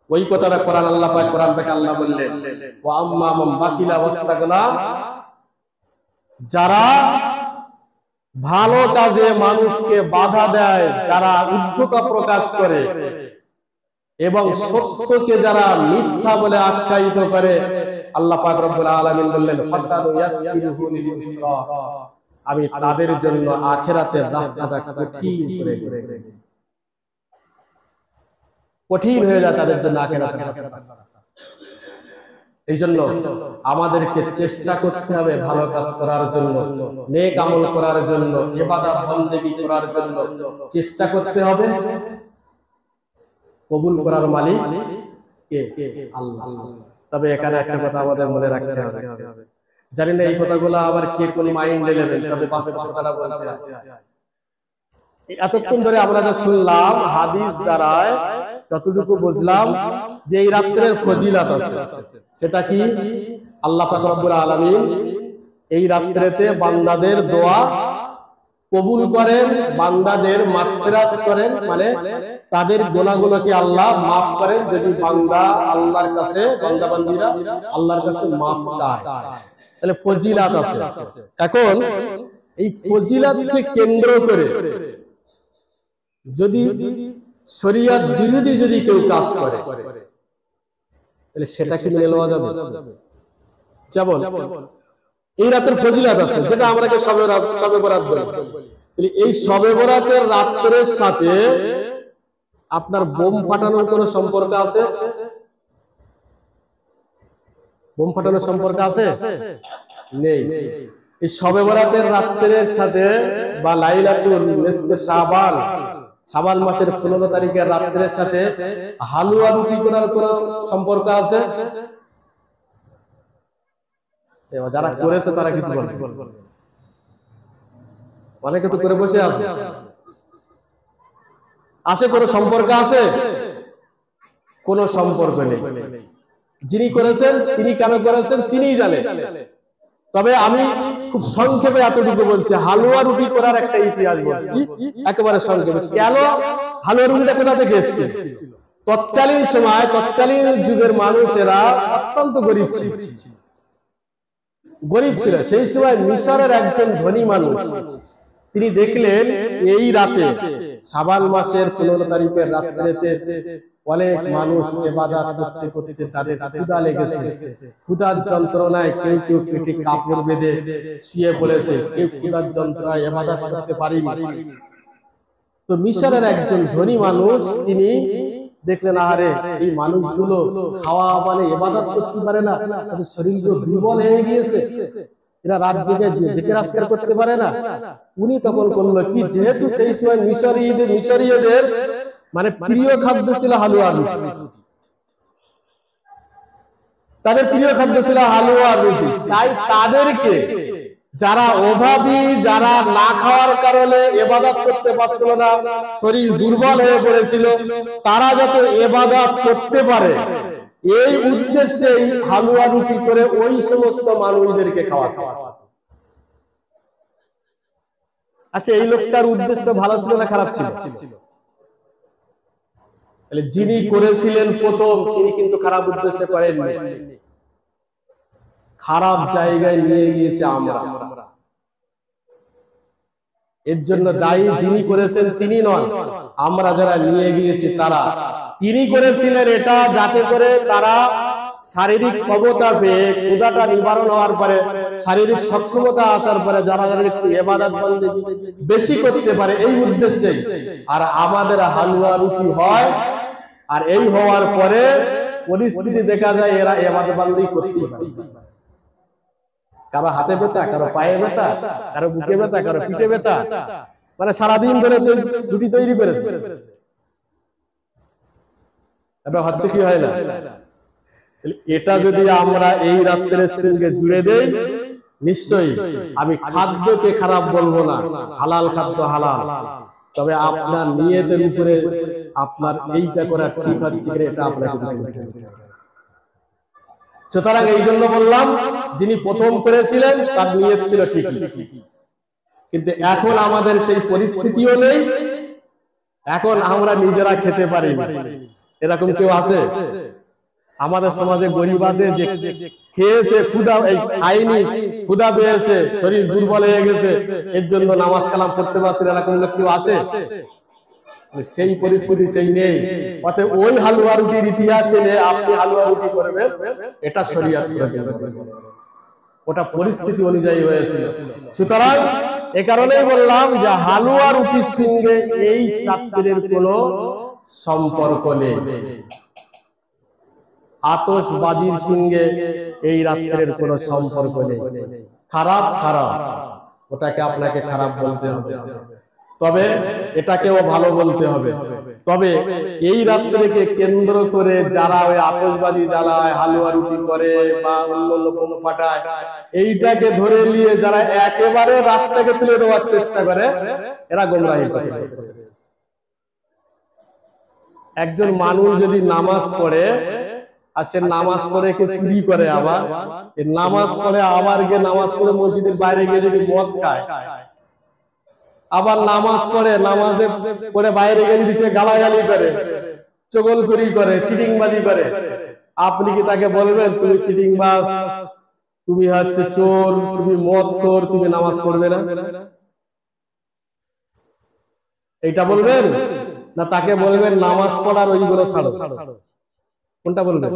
[SPEAKER 2] ওই কথাটা কোরআন আল্লাহ পাক, কোরআন পাকে আল্লাহ বললেন, ওয়া আম্মা মান বাকিলা ওয়াস্তাগনা, যারা ভালো কাজে মানুষকে বাধা দেয়, যারা উদ্ধতা প্রকাশ করে এবং সত্যকে যারা মিথ্যা বলে আখ্যায়িত করে, আল্লাহ পাক রব্বুল আলামিন বললেন, ফাসানুয়াসসিরুহু লিল ইউসরা, আমি তাদের জন্য আখিরাতের রাস্তাটা কঠিন করে দেব। কঠিন হয়ে যায় তাদের জন্য আখিরাতের রাস্তা। এই জন্য আমাদেরকে চেষ্টা করতে হবে ভালো কাজ করার জন্য, নেক আমল করার জন্য, ইবাদত বন্দেগী করার জন্য চেষ্টা করতে হবে। কবুল করার মালিক কে? আল্লাহ। তবে এখানে একটা কথা আমাদের মনে রাখতে হবে, জানি না এই কথাগুলো আবার কে কোন মাইন্ডে নেবেন, তবে বাস্তবতাটা বলতে হবে। এতক্ষণ ধরে আমরা যা শুনলাম, হাদিস দ্বারায় যতটুকু বুঝলাম যে এই রাত্রের ফজিলত আছে, সেটা কি? আল্লাহ পাক রব্বুল আলামিন এই রাত্রিতে বান্দাদের দোয়া কবুল করেন, বান্দাদের মাগফিরাত করেন, মানে তাদের গুনাহগুলোকে আল্লাহ মাফ করেন যদি বান্দা আল্লাহর কাছে, বান্দা বান্দীরা আল্লাহর কাছে মাফ চায়। তাহলে ফজিলত আছে। এখন এই ফজিলতকে কেন্দ্র করে যদি শরীয়ত বিরোধী যদি কেউ কাজ করে, তাহলে সেটা কি মেনে নেওয়া যাবে? যেমন এই রাতের ফজিলত আছে, যেটা আমরা শবে বরাত বলি। এই শবে বরাতের রাতের সাথে আপনার বোম ফাটানোর কোন সম্পর্ক আছে? বোম ফাটানোর সম্পর্ক আছে? নেই। এই শবে বরাতের রাতের সাথে বা লাইলাতুল নিসফে শাবান, শাবান মাসের 15 তারিখের রাতের সাথে হালুয়া রুটি করার কোন সম্পর্ক আছে? যারা করেছে তারা কিছু বলবে, অনেকে তো করে বসে আছে। আছে কোন সম্পর্ক আছে? কোন সম্পর্ক নেই। যিনি করেছেন তিনি কেন করেছেন তিনিই জানেন। তবে আমি খুব সংক্ষেপে এতটুকু বলছি, হালুয়া রুটি করার একটা ইতিহাস বলছি একেবারে সংক্ষেপে। কেন হালুয়া রুটিটা কোথা থেকে এসেছে? তৎকালীন সময়, তৎকালীন যুগের মানুষেরা অত্যন্ত গরিব ছিল। গরিব ছিল। সেই সময় মিশরের একজন ধনী মানুষ তিনি দেখলেন এই রাতে শাবান মাসের 15 তারিখের রাত্রিতে অনেক মানুষ ইবাদত করতে করতে তাদের ক্ষুধা লেগেছে। ক্ষুধার যন্ত্রণায় কেউ কেউ পেটে কাপড় বেঁধে শুয়ে পড়েছে, কেউ ক্ষুধার যন্ত্রণায় ইবাদত করতে পারেনি। তো মিশরের একজন ধনী মানুষ তিনি দেখলেন, আরে এই মানুষগুলো খাওয়া মানে ইবাদত করতে পারে না, তাদের শরীর দুর্বল হয়ে গিয়েছে, এরা রাত জেগে জিকির আজকার করতে পারে না। উনি তখন করলো কি, যেহেতু সেই সময় মিশরীয়দের মানে প্রিয় খাদ্য ছিল হালুয়া রুটি, তাদের প্রিয় খাদ্য ছিল হালুয়া রুটি, তাই তাদেরকে যারা অভাবী, যারা না খাওয়ার কারণে ইবাদত করতে পারছিল না, শরীর দুর্বল হয়ে পড়েছিল, তারা যাতে ইবাদত করতে পারে এই উদ্দেশ্যে হালুয়া রুটি করে ওই সমস্ত মানুষদেরকে খাওয়াতো। আচ্ছা, এই লোকটার উদ্দেশ্য ভালো ছিল না খারাপ ছিল? তাহলে যিনি করেছিলেন প্রথম, তিনি কিন্তু খারাপ উদ্দেশ্যে করেননি, খারাপ জায়গায় নিয়ে গিয়েছে আমরা। এর জন্য দায়ী যিনি করেছেন তিনি নন, আমরা যারা নিয়ে গিয়েছি তারা। তিনি করেছিলেন এটা যাতে করে তারা শারীরিক ক্ষমতা পেয়ে, ক্ষুধাটা নিবারণ হওয়ার পরে, শারীরিক সক্ষমতা আসার পরে যারা যারা একটু ইবাদত বন্দেগী বেশি করতে পারে এই উদ্দেশ্যে। আর আমাদের হালুয়া রুটি হয়, আর এই হওয়ার পরে পরিস্থিতি দেখা যায় এরা ইবাদত বন্দেগী করতে পারে। কারো হাতে ব্যথা, কারো পায়ে ব্যথা, কারো বুকে ব্যথা, কারো পিঠে ব্যথা, মানে সারাদিন ধরে রুটি তৈরি করেছে। এটা হচ্ছে কি হয় না? এটা যদি আমরা এই রাত্রের সঙ্গে জুড়ে দেই, নিশ্চয়ই আমি খাদ্যকে খারাপ বলবো না, হালাল খাদ্য হালাল, তবে আপনার নিয়তের উপরে আপনার এইটা করা ঠিক হচ্ছে কিনা এটা আপনাকে বুঝতে হবে। সুতরাং এই জন্য বললাম, যিনি প্রথম করেছিলেন তার নিয়ত ছিল ঠিকই, কিন্তু এখন আমাদের সেই পরিস্থিতিও নেই, এখন আমরা নিজেরা খেতে পারি না। এরকম কেউ আছে আমাদের সমাজে? গরিব আছে যে খেয়েছে, ক্ষুধা খায়নি, ক্ষুধা পেয়েছে, শরীর দুর্বল হয়ে গেছে, এর জন্য নামাজ কালাম করতে পারছে না, এরকম লোক কেউ আছে? সেই পরিস্থিতি সেই নেই। অতএব ওই হালুয়া রুটির ইতিহাসে আপনি হালুয়া রুটি করবেন, এটা শরীয়ত ওটা পরিস্থিতি অনুযায়ী হয়েছিল। সুতরাং এ কারণেই বললাম যে হালুয়া রুটির সঙ্গে এই রাত্রির কোনো সম্পর্ক নেই, আতশবাজির সঙ্গে এই রাত্রির কোনো সম্পর্ক নেই। খারাপ খারাপ, ওটাকে আপনাকে খারাপ বলতে হবে, তবে এটাকেও ভালো বলতে হবে। তবে এই রাত্রিকে কেন্দ্র করে যারা ওই আতশবাজি জ্বালায়, হালুয়া রুটি করে বা অন্য বোম ফাটায়, এইটাকে ধরে নিয়ে যারা একেবারে রাতটাকে তুলে দেওয়ার চেষ্টা করে, এরা গোমরাহি করে। একজন মানুষ যদি নামাজ পড়ে আর সে নামাজ পড়ে কে চুরি করে, আবার নামাজ পড়ে আবার গিয়ে নামাজ পড়ে মসজিদের বাইরে গিয়ে যদি মদ খায়, আবার নামাজ পড়ে নামাজে পড়ে বাইরে গিয়ে যদি সে গালাগালি করে, চগলখড়ি করে, চিটিংবাজি করে, আপনি কি তাকে বলবেন তুমি চিটিংবাজ, তুমি হচ্ছে চোর, তুমি মদখোর, তুমি নামাজ পড়বে না? এইটা বলবেন না তাকে বলবেন নামাজ পড়ার ওইগুলো ছাড়ো? কোনটা বলবেন?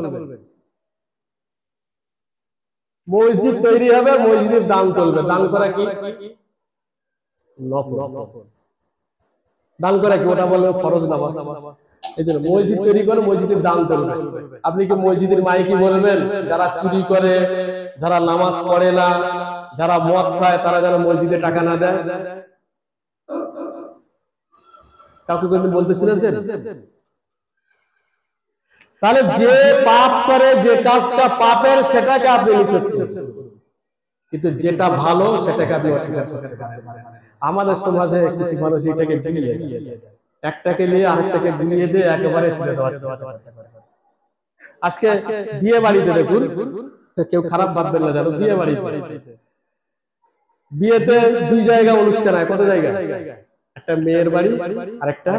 [SPEAKER 2] মসজিদ তৈরি হবে, মসজিদের দান চলবে। দান করা কি? নফল। দান করা কি? ওটা বলবে ফরজ নামাজ। এই জন্য মসজিদ তৈরি করে মসজিদের দান চলবে। আপনি কি মসজিদের মাইকি বলবেন যারা চুরি করে, যারা নামাজ পড়ে না, যারা মদ খায়, তারা যেন মসজিদে টাকা না দেয়? কাউকে কোনদিন বলতে শুনেছেন? তাহলে যে পাপ করে, যে কাজটা পাপের, সেটাকে আপনি নিষেধ করছেন, কিন্তু যেটা ভালো সেটাকে আপনি অস্বীকার করতে পারেন। আমাদের সমাজে কিছু মানুষ এটাকে গুলিয়ে দিয়ে, একটাকে নিয়ে আরেকটাকে গুলিয়ে দিয়ে একেবারে তুলে দেওয়ার চেষ্টা করে। আজকে বিয়ে বাড়িতে দেখুন, কেউ খারাপ ভাববেন না, জানো বিয়ে বিয়েতে দুই জায়গা অনুষ্ঠান হয়। কত জায়গা? একটা মেয়ের বাড়ি আর একটা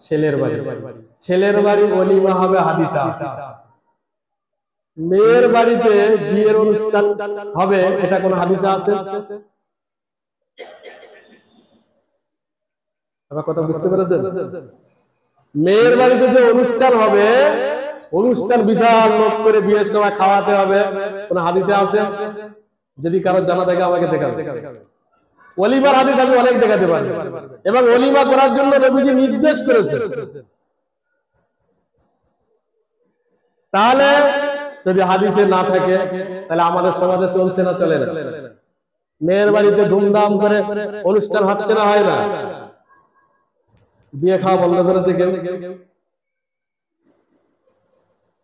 [SPEAKER 2] ছেলের বাড়ি। ছেলের বাড়ি ওলিমা হবে হাদিসা, মেয়ের বাড়িতে বিয়ের অনুষ্ঠান হবে, এটা কোন হাদিসে আছে? আমার কথা বুঝতে পেরেছেন? মেয়ের বাড়িতে যে অনুষ্ঠান হবে, অনুষ্ঠান বিশাল লোক করে বিয়ের সময় খাওয়াতে হবে, কোন হাদিসে আছে? যদি কারো জানা থাকে আমাকে দেখাবে। ওলিমার হাদিস আমি অনেক দেখাতে পারি, এবং ওলিমা করার জন্য নবীজি নির্দেশ করেছেন। তাহলে যদি হাদিসে না থাকে, তাহলে আমাদের সমাজে চলছে না চলে না? মেয়ের বাড়িতে ধুমধাম করে অনুষ্ঠান হচ্ছে না, হয় না? বিয়ে খাওয়া বন্ধ করেছে কেউ?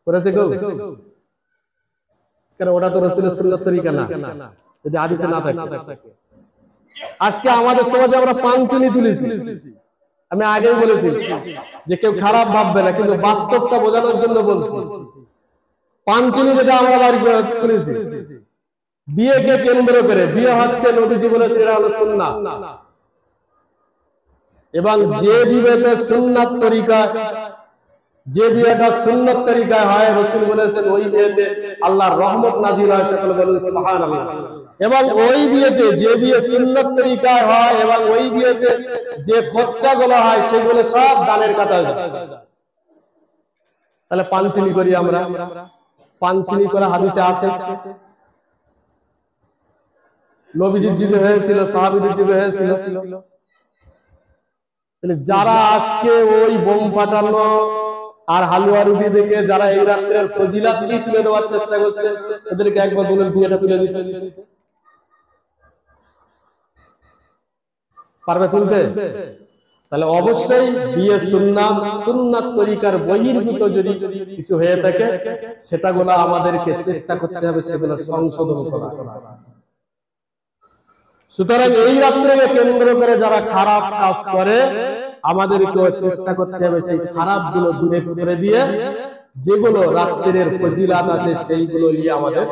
[SPEAKER 2] করেছে কেউ? কেন? ওটা তো রাসূলের সুন্নাত তরিকা না, যদি হাদিসে না থাকে। আজকে আমাদের সমাজে আমরা পাঞ্চুনি তুলেছি। আমি আগেই বলেছি যে কেউ খারাপ ভাববে না, কিন্তু বাস্তবটা বোঝানোর জন্য বলছি। পাঞ্চুনি যেটা আমরা বাড়ি তুলেছি, বিয়েকে কেন্দ্র করে, বিয়ে হচ্ছে নবীজি বলেছেন এটা হলো সুন্নাত, এবং যে বিয়েতে সুন্নাত তরিকা, যে বিয়েটা সুন্নাত তরিকায় হয়, রাসূল বলেছেন ওই বিয়েতে আল্লাহর রহমত নাজিল হয়, সকলে বলেন সুবহানাল্লাহ। এবং ওই বিয়েতে, যে বিয়ে সুন্নাত তরিকায় হয় এবং ওই বিয়েতে যে খরচাগুলো হয়, সেগুলো সব দানের খাতায় যায়। তাহলে পাঞ্চুনি করি আমরা, পাঞ্চুনি করা হাদিসে আছে? নবীজির যুগে হয়েছিল, সাহাবীদের যুগে হয়েছিল। তাহলে যারা আজকে ওই বোম ফাটানো আর হালুয়া রুটি দেখে যারা এই রাত্রের ফজিলাত কি তুলে দেওয়ার চেষ্টা করছে, এদেরকে একবার বলেন বিয়েটা তুলে দিতে। পারবে তুলতে? তাহলে অবশ্যই বিয়ে সুন্নাত, সুন্নাত তরিকার বহির্ভূত যদি কিছু হয়ে থাকে, সেটাগুলো আমাদেরকে চেষ্টা করতে হবে সেগুলো সংশোধন করা। সুতরাং এই রাত্রিকে কেন্দ্র করে যারা খারাপ কাজ করে, আমাদেরকে চেষ্টা করতে হবে সেই খারাপ গুলো দূরে করে দিয়ে যেগুলো রাত্রির ফজিলাত আছে সেইগুলো নিয়ে আমাদের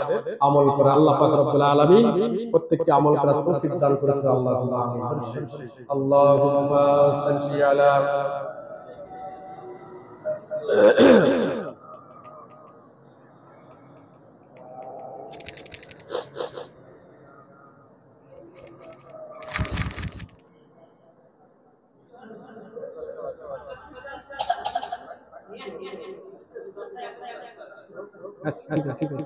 [SPEAKER 2] আমল করা। আল্লাহ পাক রব্বুল আলামিন প্রত্যেককে আমল করার তৌফিক দান করেন। আল্লাহুম্মা সাল্লি আলা আচ্ছা ঠিক আছে।